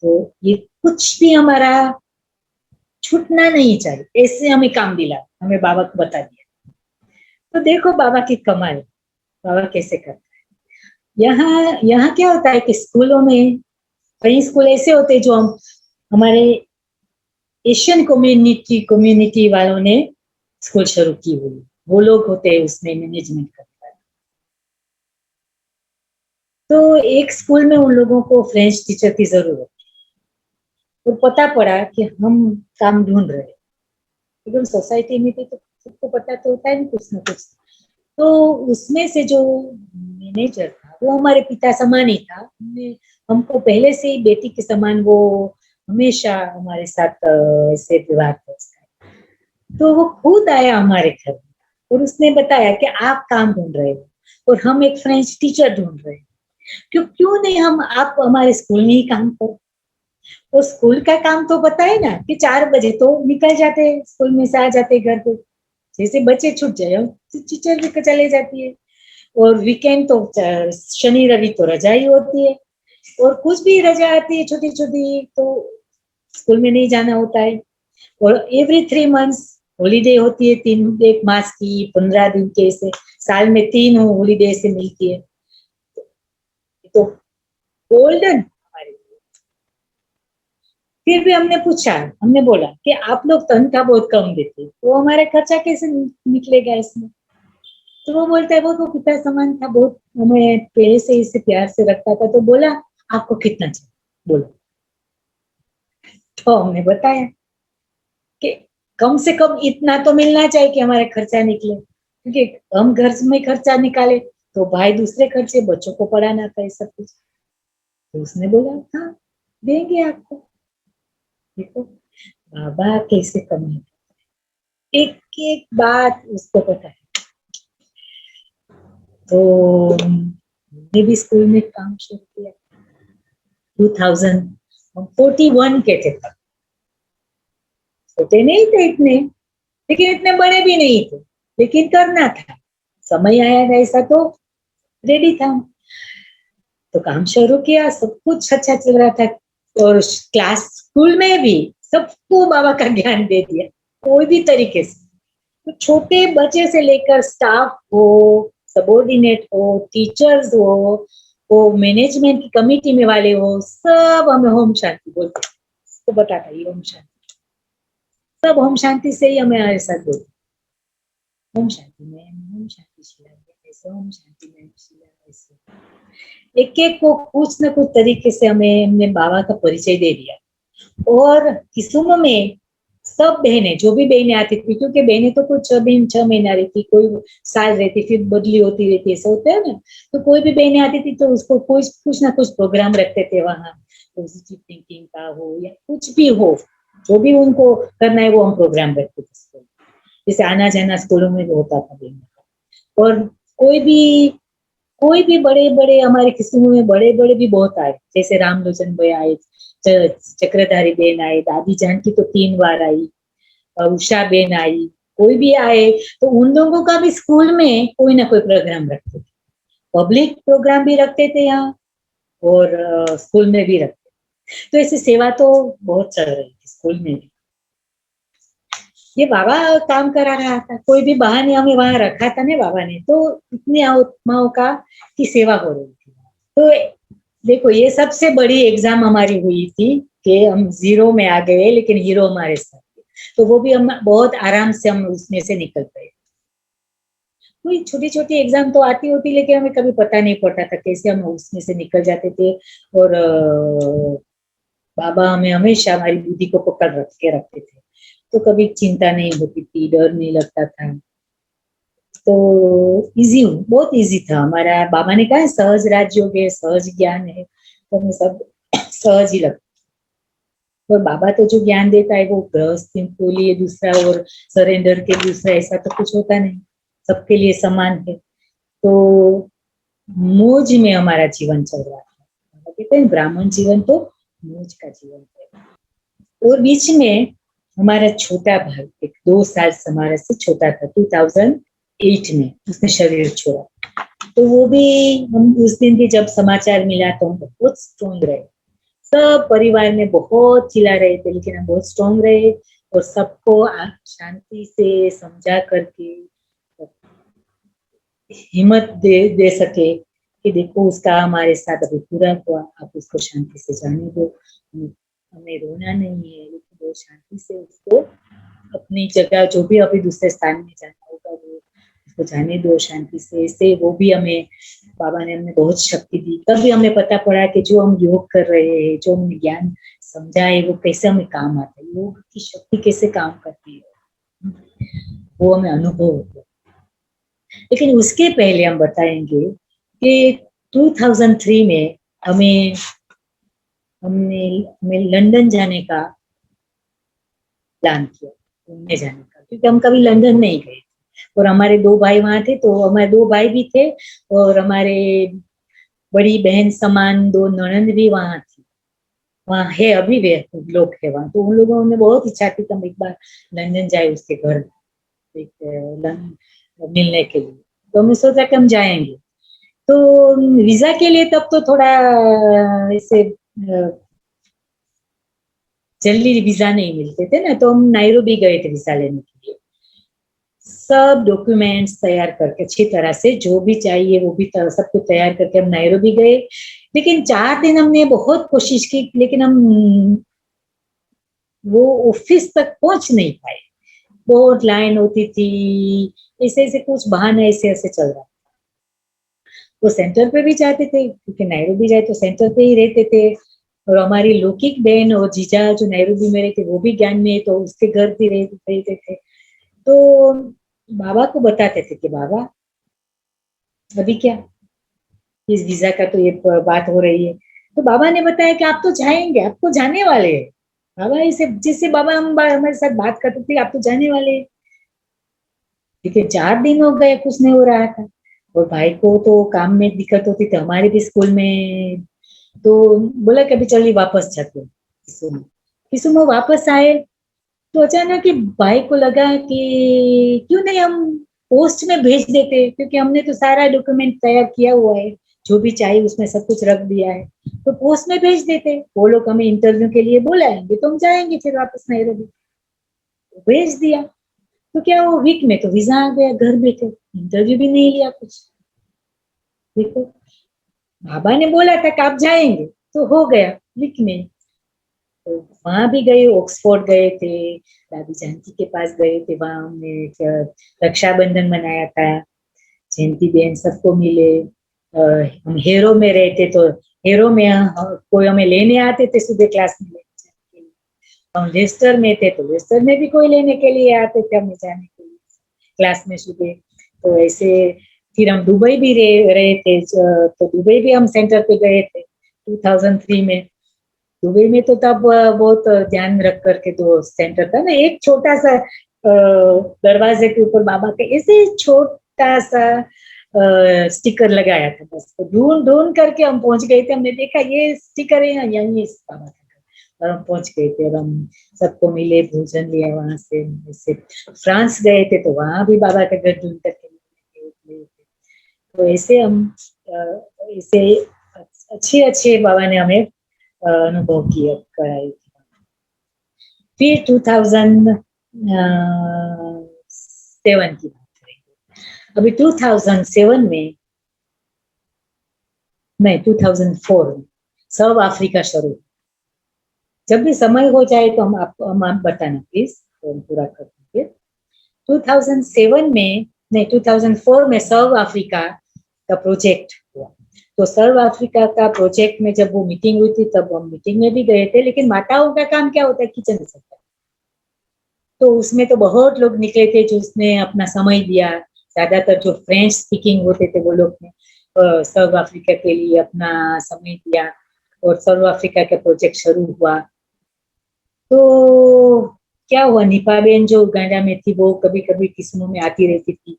तो ये कुछ भी हमारा छूटना नहीं चाहिए, ऐसे हमें काम दिला, हमें बाबा को बता दिया। तो देखो बाबा की कमाल, बाबा कैसे करता है। यहाँ क्या होता है कि स्कूलों में कई स्कूल ऐसे होते हैं जो हम हमारे एशियन कम्युनिटी वालों ने स्कूल शुरू की हुई, वो लोग होते हैं उसमें मैनेजमेंट करता है। तो एक स्कूल में उन लोगों को फ्रेंच टीचर की जरूरत है, और पता पड़ा कि हम काम ढूंढ रहे हैं, एकदम सोसाइटी में तो सबको पता तो होता है कुछ ना कुछ। तो उसमें से जो मैनेजर था वो हमारे पिता समान ही था, हमको पहले से ही बेटी के समान, वो हमेशा हमारे साथ ऐसे व्यवहार था। तो वो खुद आया हमारे घर में और उसने बताया कि आप काम ढूंढ रहे हो और हम एक फ्रेंच टीचर ढूंढ रहे हैं, क्यों नहीं हम आप हमारे स्कूल में ही काम करो। और स्कूल का काम तो पता है ना कि 4 बजे तो निकल जाते हैं, स्कूल में से आ जाते घर पे, जैसे बच्चे छूट जाए टीचर भी चले जाती है। और वीकेंड तो शनि रवि तो रजा ही होती है, और कुछ भी रजा आती है छोटी छोटी तो स्कूल में नहीं जाना होता है। और एवरी 3 मंथ्स हॉलीडे होती है, 1 मास की 15 दिन के, ऐसे साल में 3 हॉलीडे से मिलती है, तो गोल्डन। फिर भी हमने बोला कि आप लोग तनख्वाह बहुत कम देते, तो हमारा खर्चा कैसे निकलेगा इसमें। तो वो बोलता है वो तो पिता समान था, बहुत हमें पहले से इसे प्यार से रखता था। तो बोला आपको कितना चाहिए बोलो। तो हमने बताया कि कम से कम इतना तो मिलना चाहिए कि हमारा खर्चा निकले, क्योंकि हम घर में खर्चा निकाले तो भाई दूसरे खर्चे, बच्चों को पढ़ाना था, सब कुछ। तो उसने बोला हाँ देंगे आपको। देखो बाबा कैसे कमाए, एक एक बात उसको पता है। तो मैंने भी स्कूल में काम शुरू किया 2041 के थे तब, छोटे नहीं थे इतने, लेकिन इतने बड़े भी नहीं थे, लेकिन करना था, समय आया था ऐसा तो रेडी था। तो काम शुरू किया, सब कुछ अच्छा चल रहा था, और क्लास स्कूल में भी सबको बाबा का ज्ञान दे दिया कोई भी तरीके से। तो छोटे बच्चे से लेकर स्टाफ हो, सबॉर्डिनेट हो, टीचर्स हो, वो मैनेजमेंट की कमेटी में वाले हो, सब हमें होम शांति बोलते। तो बताता ये ओम शांति, सब ओम शांति से ही हमारे साथ बोलते, ओम शांति में, ओम शांति शिला ऐसे, ओम शांति में शिला ऐसे, एक एक को कुछ न कुछ तरीके से हमें हमने बाबा का परिचय दे दिया। और किसुम में सब बहनें, जो भी बहनें आती थी, क्योंकि बहनें तो कुछ 6 महीना रहती, कोई साल रहती, फिर बदली होती रहती, ऐसा होता है ना। तो कोई भी बहनें आती थी तो उसको कुछ ना कुछ प्रोग्राम रखते थे वहाँ, पॉजिटिव थिंकिंग का हो या कुछ भी हो, जो भी उनको करना है वो हम प्रोग्राम रखते थे स्कूल। जैसे आना जाना स्कूलों में होता था बहनों का। और कोई भी बड़े बड़े हमारे किस्मों में बड़े बड़े भी बहुत आए, जैसे रामलोचन भाई आए, चक्रधारी बहन आई, दादी जानकी तो 3 बार आई, उषा बहन आई, कोई भी आए तो उन लोगों का भी स्कूल में कोई ना कोई प्रोग्राम रखते थे। पब्लिक प्रोग्राम भी रखते थे यहाँ और स्कूल में भी रखते। तो ऐसी सेवा तो बहुत चल रही थी स्कूल में भी। ये बाबा काम करा रहा था, कोई भी बहाने हमें वहां रखा था ना बाबा ने, तो इतनी आत्माओं का की सेवा हो रही थी। तो देखो ये सबसे बड़ी एग्जाम हमारी हुई थी कि हम 0 में आ गए लेकिन हीरो हमारे साथ थे। तो वो भी हम बहुत आराम से हम उसमें से निकल गए। कोई छोटी छोटी एग्जाम तो आती होती लेकिन हमें कभी पता नहीं पड़ता था कैसे हम उसमें से निकल जाते थे। और बाबा हमें हमेशा हमारी बुद्धि को पकड़ रख के रखते थे, तो कभी चिंता नहीं होती थी, डर नहीं लगता था। तो इजी, बहुत इजी था हमारा। बाबा ने कहा सहज राजयोग है, सहज ज्ञान है, तो हमें सब सहज ही लगता। और बाबा तो जो ज्ञान देता है वो गृहस्थी के लिए दूसरा और सरेंडर के दूसरा, ऐसा तो कुछ होता नहीं, सबके लिए समान है। तो मौज में हमारा जीवन चल रहा था। कहते हैं ब्राह्मण जीवन तो मौज का जीवन है। और बीच में हमारा छोटा भाई, एक 2 साल हमारे से छोटा था, 2008 में उसने शरीर छोड़ा। तो वो भी हम उस दिन भी जब समाचार मिला तो हम बहुत स्ट्रॉन्ग रहे। सब परिवार में बहुत चिल्ला रहे थे लेकिन हम बहुत स्ट्रॉन्ग रहे और सबको शांति से समझा करके हिम्मत दे सके कि देखो उसका हमारे साथ अभी पूरा हुआ, आप उसको शांति से जाने दो, हमें रोना नहीं है, लेकिन वो शांति से उसको अपनी जगह जो भी अभी दूसरे स्थान में जाना होगा वो उसको जाने दो शांति से। वो भी हमें बाबा ने हमें बहुत शक्ति दी। तभी हमें पता पड़ा कि जो हम योग कर रहे हैं, जो हमने ज्ञान समझा है वो कैसे हमें काम आता है, योग की शक्ति कैसे काम करती है, वो हमें अनुभव होता है। लेकिन उसके पहले हम बताएंगे कि 2003 में हमें लंदन जाने का प्लान किया, घूमने जाने का, क्योंकि हम कभी लंदन नहीं गए और हमारे 2 भाई वहां थे। तो हमारे 2 भाई भी थे और हमारे बड़ी बहन समान 2 ननंद भी वहां थी, वहां है अभी वे लोग है वहां। तो उन लोगों ने बहुत इच्छा थी कि हम एक बार लंदन जाए उसके घर मिलने के लिए। तो हमने सोचा कि हम जाएंगे। तो वीजा के लिए तब तो थोड़ा ऐसे जल्दी वीजा नहीं मिलते थे ना, तो हम नायरोबी गए थे वीजा लेने के लिए। सब डॉक्यूमेंट्स तैयार करके अच्छी तरह से जो भी चाहिए वो भी सब कुछ तैयार करके हम नायरोबी गए। लेकिन 4 दिन हमने बहुत कोशिश की लेकिन हम वो ऑफिस तक पहुंच नहीं पाए, बहुत लाइन होती थी, ऐसे कुछ बहाने ऐसे चल रहा था। वो सेंटर पे भी जाते थे क्योंकि नायरोबी जाए तो सेंटर पे ही रहते थे। और हमारी लौकिक बहन और जीजा जो नायरोबी में रहते वो भी ज्ञान में, तो उसके घर भी रहते थे। तो बाबा को बताते थे कि बाबा अभी क्या, इस वीजा का तो ये बात हो रही है। तो बाबा ने बताया कि आप तो जाएंगे, आपको जाने वाले हैं। बाबा इसे जिससे बाबा हमारे साथ बात करते थे, आप तो जाने वाले हैं। लेकिन 4 दिन हो गए कुछ नहीं हो रहा था। और भाई को तो काम में दिक्कत होती थी, हमारे भी स्कूल में। तो बोला कि अभी चलिए वापस जाते हैं। किसु में वापस आए तो अचानक कि भाई को लगा कि क्यों नहीं हम पोस्ट में भेज देते, क्योंकि हमने तो सारा डॉक्यूमेंट तैयार किया हुआ है, जो भी चाहिए उसमें सब कुछ रख दिया है, तो पोस्ट में भेज देते। वो लोग हमें इंटरव्यू के लिए बुलाएंगे तो हम जाएंगे फिर वापस नायरोबी। भेज दिया तो क्या वो वीक में तो वीजा आ गया, घर बैठे, इंटरव्यू भी नहीं लिया कुछ। देखो बाबा ने बोला था कि आप जाएंगे तो हो गया वीक में। तो वहां भी गए, ऑक्सफोर्ड गए थे, दादी जानकी के पास गए थे, वहां हमने एक रक्षाबंधन मनाया था, जयंती बहन सबको मिले। हम हेरो में रहते तो हेरो में कोई हमें लेने आते थे सुबह क्लास में लेने जाने के लिए। हम लेस्टर में थे तो लेस्टर में भी कोई लेने के लिए आते थे हमें जाने के लिए क्लास में सुबह। तो ऐसे फिर हम दुबई भी रहे थे, तो दुबई भी हम सेंटर पे गए थे 2003 में। दुबई में तो तब बहुत ध्यान रख करके तो सेंटर था ना, एक छोटा सा दरवाजे के ऊपर बाबा का ऐसे छोटा सा स्टिकर लगाया था, बस तो ढूंढ ढूंढ करके हम पहुंच गए थे। हमने देखा ये स्टिकर है ना, यही इस बाबा का, और हम पहुंच गए थे और हम सबको मिले, भोजन लिया वहां से। जैसे फ्रांस गए थे तो वहां भी बाबा का घर ढूंढ करके मिले थे। तो ऐसे हम ऐसे अच्छे अच्छे बाबा ने हमें अनुभव किया कराई। फिर 2007 की बात करेंगे। अभी 2007 में नहीं 2004 में साउथ अफ्रीका शुरू। जब भी समय हो जाए तो हम आप बताना प्लीज, तो हम पूरा कर देंगे। 2007 में नहीं 2004 में साउथ अफ्रीका का प्रोजेक्ट हुआ। तो साउथ अफ्रीका का प्रोजेक्ट में जब वो मीटिंग हुई थी तब हम मीटिंग में भी गए थे। लेकिन माताओं का काम क्या होता है, किचन में, तो उसमें तो बहुत लोग निकले थे जो उसने अपना समय दिया। ज्यादातर जो फ्रेंच स्पीकिंग होते थे वो लोग ने साउथ अफ्रीका के लिए अपना समय दिया और साउथ अफ्रीका का प्रोजेक्ट शुरू हुआ। तो क्या हुआ, निपाबेन जो उगांडा में थी वो कभी कभी किस्मों में आती रहती थी,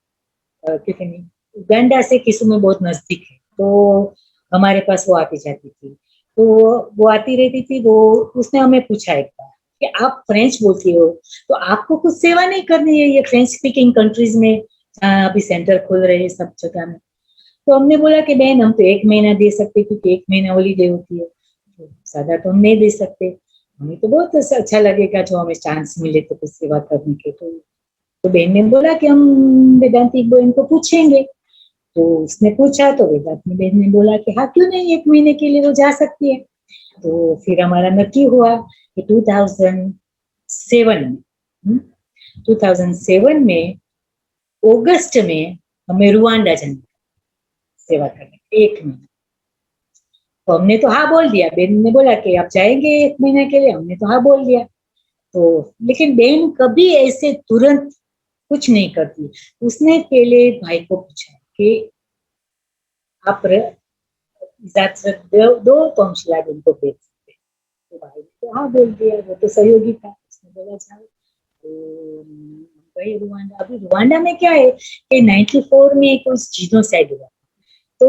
क्योंकि उगांडा से किस्मों बहुत नजदीक है, तो हमारे पास वो आती जाती थी। तो वो आती रहती थी। वो उसने हमें पूछा एक बार कि आप फ्रेंच बोलती हो तो आपको कुछ सेवा नहीं करनी है ये फ्रेंच स्पीकिंग कंट्रीज में, जहाँ अभी सेंटर खुल रहे हैं सब जगह में। तो हमने बोला कि बहन हम तो 1 महीना दे सकते, क्योंकि 1 महीना हॉलीडे होती है, तो ज्यादा तो हम नहीं दे सकते। हमें तो बहुत अच्छा लगेगा जो हमें चांस मिले तो कुछ सेवा करने के। तो बहन ने बोला कि हम वेदांती बहन को पूछेंगे। तो उसने पूछा तो वेदांती बहन ने बोला कि हाँ क्यों नहीं, 1 महीने के लिए वो जा सकती है। तो फिर हमारा नक्की हुआ कि 2007 में अगस्त में हमें रुवांडा जाना सेवा करने 1 महीना। तो हमने तो हाँ बोल दिया। बहन ने बोला कि आप जाएंगे 1 महीने के लिए, हमने तो हाँ बोल दिया। तो लेकिन बहन कभी ऐसे तुरंत कुछ नहीं करती। उसने पहले भाई को पूछा कि आप दो तो हम शिला बहन को भेज सकते। तो भाई ने तो हाँ बोल दिया, वो तो सहयोगी था। उसने बोला जाओ। तो भाई रुवांडा, अभी रुवांडा में क्या है कि 94 में कुछ जीनोसाइड हुआ। तो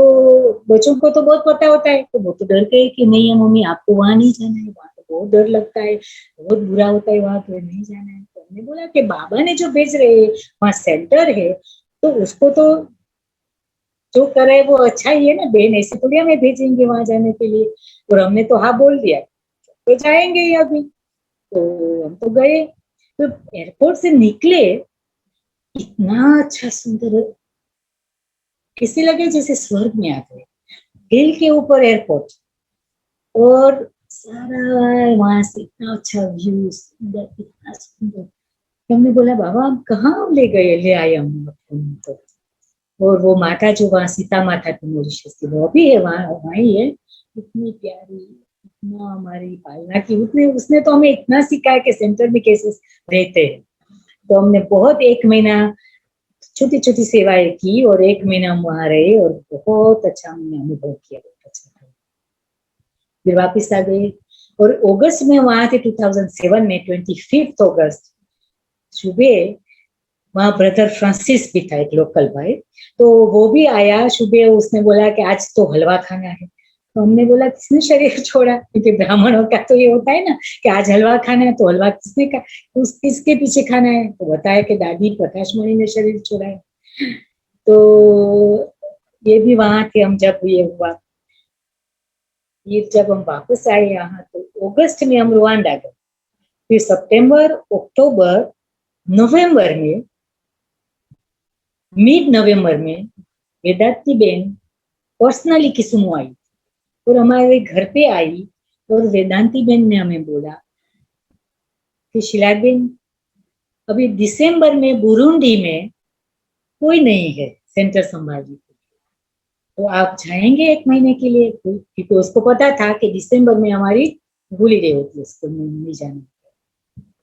बच्चों को तो बहुत पता होता है, तो वो तो डर गए कि नहीं मम्मी आपको वहां नहीं जाना है, वहां तो बहुत डर लगता है, बहुत बुरा होता है वहां, तो नहीं जाना है। तो हमने बोला कि बाबा ने जो भेज रहे हैं वहां सेंटर है, तो उसको तो जो करे वो अच्छा ही है ना, बहन ऐसे थोड़ी हमें भेजेंगे वहां जाने के लिए। और हमने तो हाँ बोल दिया तो जाएंगे ही अभी। तो हम तो गए। तो एयरपोर्ट से निकले, इतना अच्छा सुंदर, किसी लगे जैसे स्वर्ग में आ गए। हिल के ऊपर एयरपोर्ट और सारा वहां से इतना अच्छा व्यू, सुंदर, इतना सुंदर। हमने बोला बाबा हम कहाँ ले आए हम तो। और वो माता जो वहाँ सीता माता की मॉरिशस की, वो भी है वहाँ ही है। इतनी प्यारी, इतना हमारी पालना की, उसने तो हमें इतना सिखाया कि सेंटर में कैसे रहते हैं। तो हमने बहुत 1 महीना छोटी छोटी सेवाएं की और 1 महीना हम वहां रहे और बहुत अच्छा हमने अनुभव किया, बहुत अच्छा था। फिर वापिस आ गए और अगस्त में वहां थे 2007 में 25 अगस्त सुबह। वहाँ ब्रदर फ्रांसिस भी था, एक लोकल भाई, तो वो भी आया सुबह। उसने बोला कि आज तो हलवा खाना है। तो हमने बोला किसने शरीर छोड़ा, क्योंकि ब्राह्मणों का तो ये होता है ना कि आज हलवा खाना है, तो हलवा किसने का किसके पीछे खाना है। तो बताया कि दादी प्रकाशमणि ने शरीर छोड़ा है। तो ये भी वहां थे हम जब ये हुआ। फिर जब हम वापस आए यहाँ तो अगस्त में हम रुवांडा गए। फिर सितंबर, अक्टूबर, नवंबर में, मिड नवंबर में वेदांती बेन पर्सनली किस्मो आई और हमारे घर पे आई। और वेदांती बेन ने हमें बोला कि शिलाबेन अभी दिसंबर में बुरुंडी में कोई नहीं है सेंटर संभालने के लिए, तो आप जाएंगे 1 महीने के लिए? क्योंकि उसको पता था कि दिसंबर में हमारी हॉलीडे होती है, स्कूल में नहीं जाना।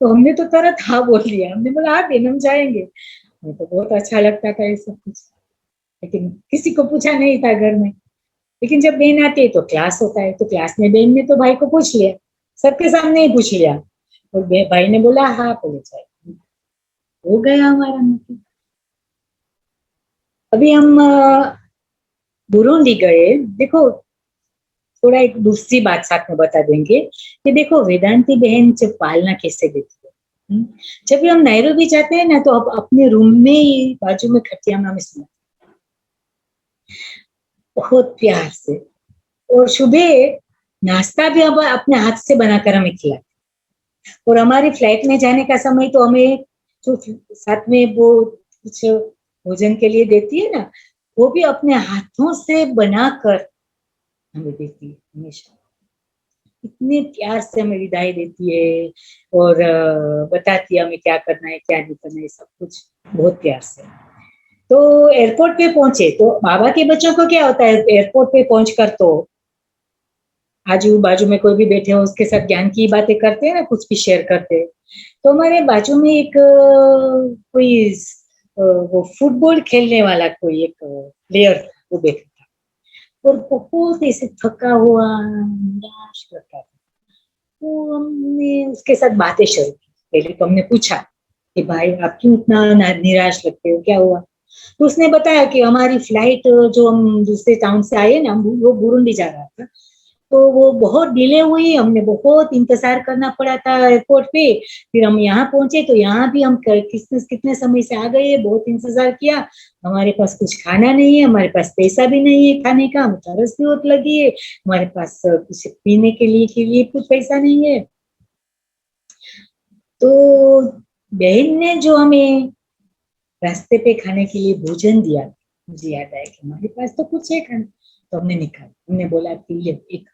तो हमने तो तुरंत हाँ बोल दिया, हमने बोला हाँ बेन हम जाएंगे। हमें तो बहुत अच्छा लगता था ये सब कुछ, लेकिन किसी को पूछा नहीं था घर में। लेकिन जब बहन आती है तो क्लास होता है, तो क्लास में बहन ने तो भाई को पूछ लिया, सबके सामने ही पूछ लिया, और भाई ने बोला हाँ बोले जाए, हो गया हमारा मतलब। अभी हम बुरुंडी गए। देखो थोड़ा एक दूसरी बात साथ में बता देंगे कि देखो वेदांती बहन जब पालना कैसे देती है। जब भी हम नैरोबी जाते हैं ना, तो अब अपने रूम में ही बाजू में खटिया में हमें सुना बहुत प्यार से, और सुबह नाश्ता भी अब अपने हाथ से बनाकर हमें खिलाते। और हमारी फ्लाइट में जाने का समय तो हमें जो साथ में वो कुछ भोजन के लिए देती है ना, वो भी अपने हाथों से बनाकर हमें देती है हमेशा। इतने प्यार से हमें विदाई देती है और बताती है हमें क्या करना है क्या नहीं करना है, सब कुछ बहुत प्यार से। तो एयरपोर्ट पे पहुंचे तो बाबा के बच्चों को क्या होता है, एयरपोर्ट पे पहुंचकर तो आजू बाजू में कोई भी बैठे हो उसके साथ ज्ञान की बातें करते हैं ना, कुछ भी शेयर करते हैं। तो हमारे बाजू में एक कोई वो फुटबॉल खेलने वाला कोई एक प्लेयर वो बैठा था, और बहुत ऐसे थका हुआ निराश करता था। तो हमने उसके साथ बातें शुरू की। पहले तो हमने पूछा कि भाई आप क्यों इतना निराश लगते हो, क्या हुआ? तो उसने बताया कि हमारी फ्लाइट जो हम दूसरे टाउन से आए ना, वो बुरुंडी जा रहा था, तो वो बहुत डिले हुई, हमने बहुत इंतजार करना पड़ा था एयरपोर्ट पे। फिर हम यहाँ पहुंचे तो यहाँ भी हम कितने समय से आ गए, बहुत इंतजार किया, हमारे पास कुछ खाना नहीं है, हमारे पास पैसा भी नहीं है खाने का, हमें तरस भी बहुत लगी है, हमारे पास कुछ पीने के लिए कुछ पैसा नहीं है। तो बहन ने जो हमें रास्ते पे खाने के लिए भोजन दिया, मुझे याद आया कि हमारे पास तो कुछ है खाना, तो हमने निकाला, हमने बोला पी ले एक,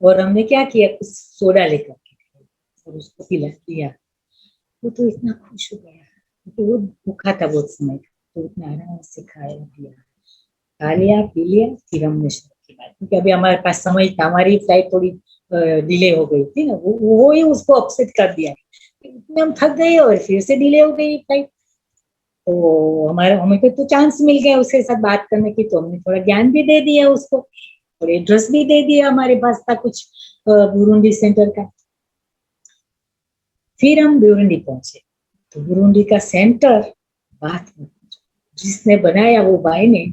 और हमने क्या किया कुछ सोडा लेकर के और उसको पिला दिया। वो तो इतना खुश हो गया क्योंकि वो भूखा था बहुत समय, तो इतना आराम से खाया पिया, खा लिया पी लिया। फिर हमने की बात, क्योंकि अभी हमारे पास समय था, हमारी फ्लाइट थोड़ी डिले हो गई थी ना, वो ही उसको अपसेट कर दिया, इतने हम थक गए और फिर से डिले हो गई फ्लाइट। तो हमें तो चांस मिल गया उसके साथ बात करने की, तो हमने थोड़ा ज्ञान भी दे दिया उसको और एड्रेस भी दे दिया, हमारे पास था कुछ बुरुंडी सेंटर का। फिर हम बुरुंडी पहुंचे तो बुरुंडी का सेंटर, बात जिसने बनाया वो भाई ने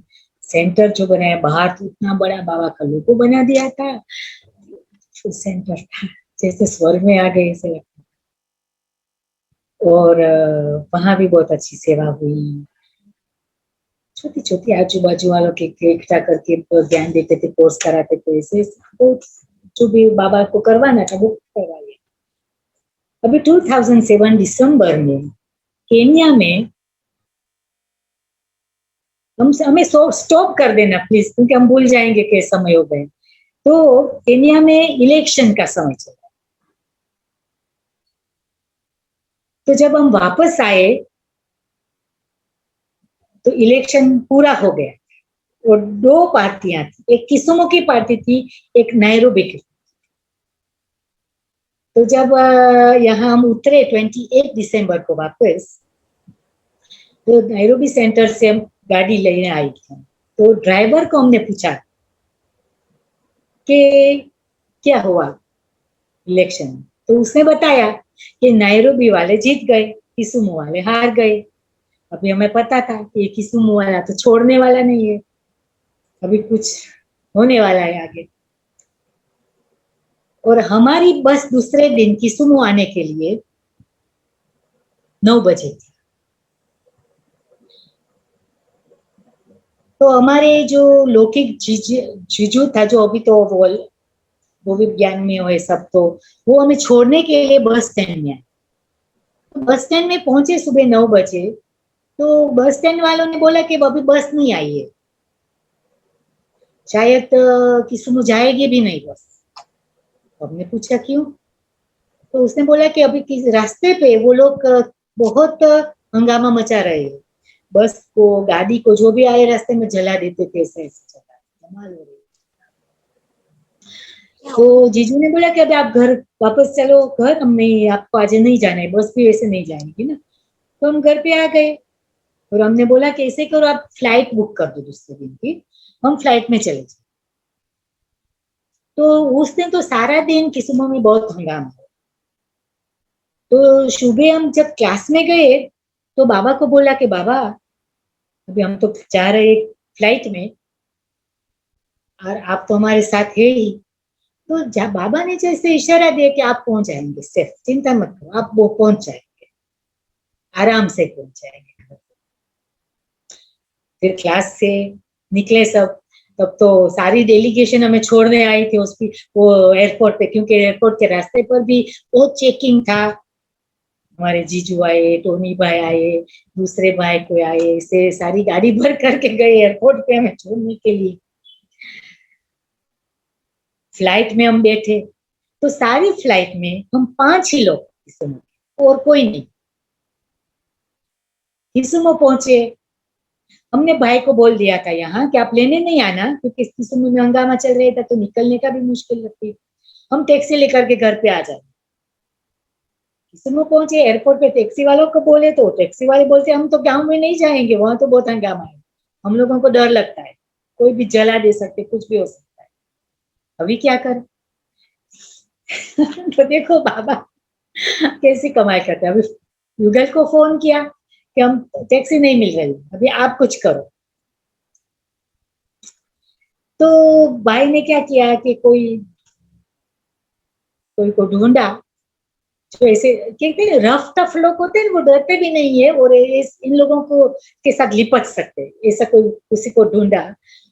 सेंटर जो बनाया बाहर, तो इतना बड़ा बाबा का लोगो बना दिया था, सेंटर था जैसे स्वर्ग में आ गए ऐसे लगता। और वहां भी बहुत अच्छी सेवा हुई, छोटी छोटी आजू बाजू वालों के इकट्ठा करके ज्ञान देते थे, कोर्स कराते थे, ऐसे बहुत जो भी बाबा को करवाना था वो करवा लिया। अभी 2007 दिसंबर में केन्या में हमें स्टॉप कर देना प्लीज, क्योंकि हम भूल जाएंगे कि समय हो गए। तो केन्या में इलेक्शन का समय चल रहा, तो जब हम वापस आए तो इलेक्शन पूरा हो गया और 2 पार्टियां थी, एक किसुमो की पार्टी थी, एक नैरोबी की। तो जब यहाँ हम उतरे 28 दिसंबर को वापस, तो नैरोबी सेंटर से हम गाड़ी लेने आई थी, तो ड्राइवर को हमने पूछा कि क्या हुआ इलेक्शन, तो उसने बताया कि नैरोबी वाले जीत गए, किसुमो वाले हार गए। अभी हमें पता था कि ये किसुमो वाला तो छोड़ने वाला नहीं है, अभी कुछ होने वाला है आगे। और हमारी बस दूसरे दिन किसुमो आने के लिए 9 बजे थी। तो हमारे जो लौकिक जीजू था, जो अभी तो वो भी ज्ञान में हो सब, तो वो हमें छोड़ने के लिए बस स्टैंड में आए। तो बस स्टैंड में पहुंचे सुबह 9 बजे, तो बस स्टैंड वालों ने बोला कि अभी बस नहीं आई है, शायद किसुमो जाएगी भी नहीं बस। हमने पूछा क्यों, तो उसने बोला कि अभी किस रास्ते पे वो लोग बहुत हंगामा मचा रहे हैं, बस को गाड़ी को जो भी आए रास्ते में जला देते थे, ऐसे धमाल हो रही। तो जीजू ने बोला कि अभी आप घर वापस चलो घर, हम नहीं, आपको आज नहीं जाना है, बस भी ऐसे नहीं जाएंगी ना। तो हम घर पे आ गए और हमने बोला कि ऐसे करो, आप फ्लाइट बुक कर दो दूसरे दिन की, हम फ्लाइट में चले जाए। तो उस दिन तो सारा दिन किस्मों में बहुत हंगामा। तो सुबह हम जब क्लास में गए तो बाबा को बोला कि बाबा अभी हम तो जा रहे फ्लाइट में और आप तो हमारे साथ है ही। तो बाबा ने जैसे इशारा दिया कि आप पहुंच जाएंगे सिर्फ, चिंता मत करो, आप वो पहुंच जाएंगे, आराम से पहुंच जाएंगे। फिर क्लास से निकले सब, तब तो सारी डेलीगेशन हमें छोड़ने आई थी वो एयरपोर्ट पे, क्योंकि एयरपोर्ट के रास्ते पर भी बहुत चेकिंग था। हमारे जीजू आए, टोनी भाई आए, दूसरे भाई को आए, ऐसे सारी गाड़ी भर करके गए एयरपोर्ट पे हमें छोड़ने के लिए। फ्लाइट में हम बैठे तो सारी फ्लाइट में हम 5 ही लोग किस्मो, और कोई नहीं। किस्मो पहुंचे, हमने भाई को बोल दिया था यहाँ कि आप लेने नहीं आना, क्योंकि इस किस्मो में हंगामा चल रहा था तो निकलने का भी मुश्किल लगती, हम टैक्सी लेकर के घर पे आ जाए। किस्मो पहुंचे, एयरपोर्ट पे टैक्सी वालों को बोले तो टैक्सी वाले बोलते हम तो गाँव में नहीं जाएंगे, वहां तो बहुत हंगामा है, हम लोगों को डर लगता है, कोई भी जला दे सकते, कुछ भी हो सकता है, अभी क्या करें। तो देखो बाबा कैसी कमाई करते हैं। अभी युगल को फोन किया कि हम टैक्सी नहीं मिल रही, अभी आप कुछ करो। तो भाई ने क्या किया कि कोई को ढूंढा, जो ऐसे कहते हैं रफ टफ लोग होते हैं, वो डरते भी नहीं है और इन लोगों को के साथ लिपट सकते, ऐसा कोई किसी को ढूंढा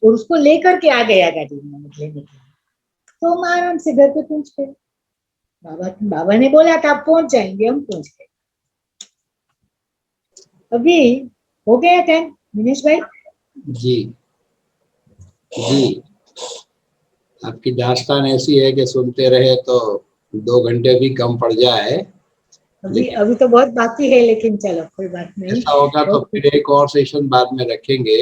और उसको लेकर के आ गया गाड़ी में लेने के लिए। तो हम आराम से घर पे पहुंच गए। बाबा ने बोला था आप पहुंच जाएंगे, हम पहुंच गए। अभी हो गया टाइम दिनेश भाई? जी जी, आपकी दास्तान ऐसी है कि सुनते रहे तो 2 घंटे भी कम पड़ जाए। अभी तो बहुत बाकी है, लेकिन चलो कोई बात नहीं। ऐसा होगा तो फिर एक और सेशन बाद में रखेंगे,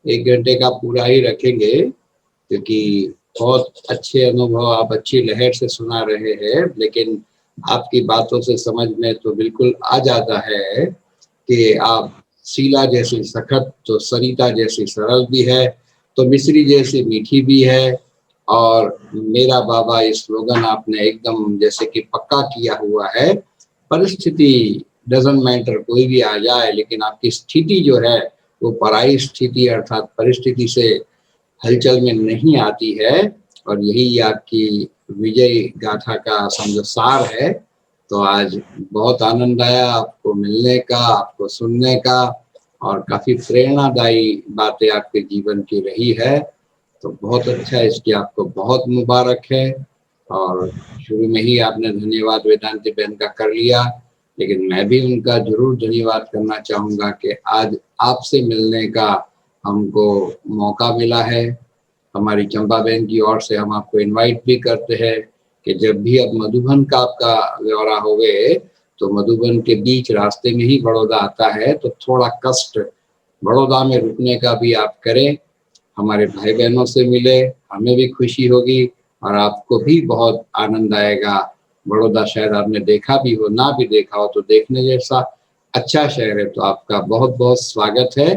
1 घंटे का पूरा ही रखेंगे, क्योंकि बहुत अच्छे अनुभव आप अच्छी लहर से सुना रहे हैं। लेकिन आपकी बातों से समझ में तो बिल्कुल आ जाता है कि आप शीला जैसी सखत तो सरिता जैसी सरल भी है, तो मिश्री जैसी मीठी भी है। और मेरा बाबा इस स्लोगन आपने एकदम जैसे कि पक्का किया हुआ है, परिस्थिति डजंट मैटर, कोई भी आ जाए, लेकिन आपकी स्थिति जो है वो पराई स्थिति अर्थात परिस्थिति से हलचल में नहीं आती है। और यही आपकी विजय गाथा का समझो सार है। तो आज बहुत आनंद आया आपको मिलने का, आपको सुनने का, और काफी प्रेरणादायी बातें आपके जीवन की रही है। तो बहुत अच्छा है, इसकी आपको बहुत मुबारक है। और शुरू में ही आपने धन्यवाद वेदांती बहन का कर लिया, लेकिन मैं भी उनका जरूर धन्यवाद करना चाहूँगा कि आज आपसे मिलने का हमको मौका मिला है। हमारी चंपा बहन की ओर से हम आपको इनवाइट भी करते हैं कि जब भी अब मधुबन का आपका दौरा होवे तो मधुबन के बीच रास्ते में ही बड़ौदा आता है, तो थोड़ा कष्ट बड़ौदा में रुकने का भी आप करें। हमारे भाई बहनों से मिले, हमें भी खुशी होगी और आपको भी बहुत आनंद आएगा। बड़ौदा शहर आपने देखा भी हो, ना भी देखा हो, तो देखने जैसा अच्छा शहर है। तो आपका बहुत बहुत स्वागत है।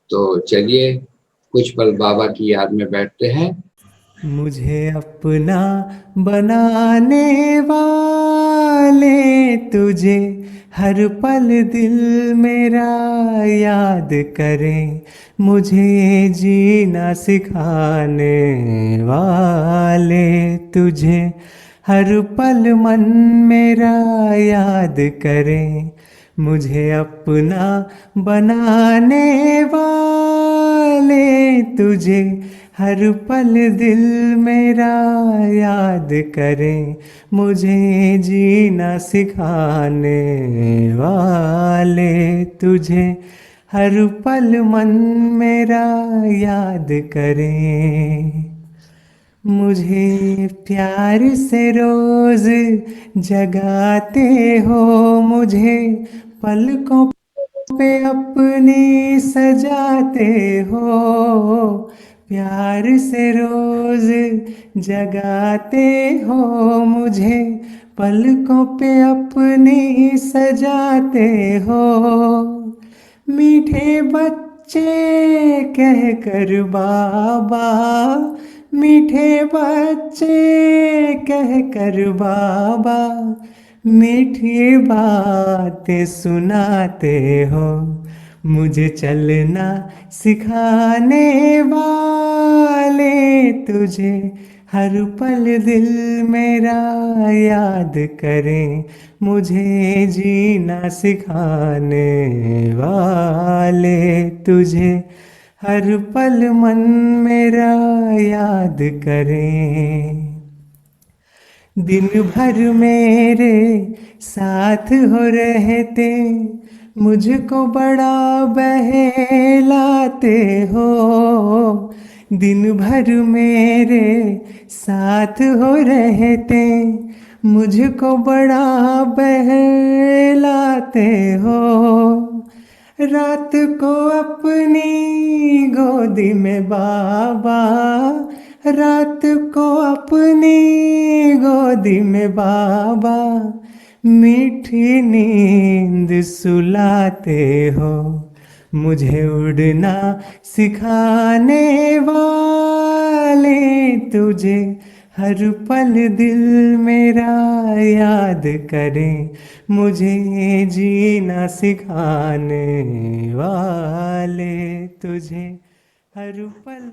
तो चलिए कुछ पल बाबा की याद में बैठते हैं। मुझे अपना बनाने वाले तुझे हर पल दिल मेरा याद करें, मुझे जीना सिखाने वाले तुझे हर पल मन मेरा याद करें, मुझे अपना बनाने वाले तुझे हर पल दिल मेरा याद करें, मुझे जीना सिखाने वाले तुझे हर पल मन मेरा याद करें। मुझे प्यार से रोज जगाते हो, मुझे पलकों पे अपनी सजाते हो, प्यार से रोज जगाते हो, मुझे पलकों पे अपनी सजाते हो। मीठे बच्चे कह कर बाबा, मीठे बच्चे कह कर बाबा, मीठी बातें सुनाते हो, मुझे चलना सिखाने वाले, तुझे हर पल दिल मेरा याद करें, मुझे जीना सिखाने वाले, तुझे हर पल मन मेरा याद करें। दिन भर मेरे साथ हो रहते, मुझको बड़ा बहलाते हो, दिन भर मेरे साथ हो रहते, मुझको बड़ा बहलाते हो। रात को अपनी गोदी में बाबा, रात को अपनी गोदी में बाबा, मीठी नींद सुलाते हो, मुझे उड़ना सिखाने वाले, तुझे हर पल दिल मेरा याद करें, मुझे जीना सिखाने वाले, तुझे हर पल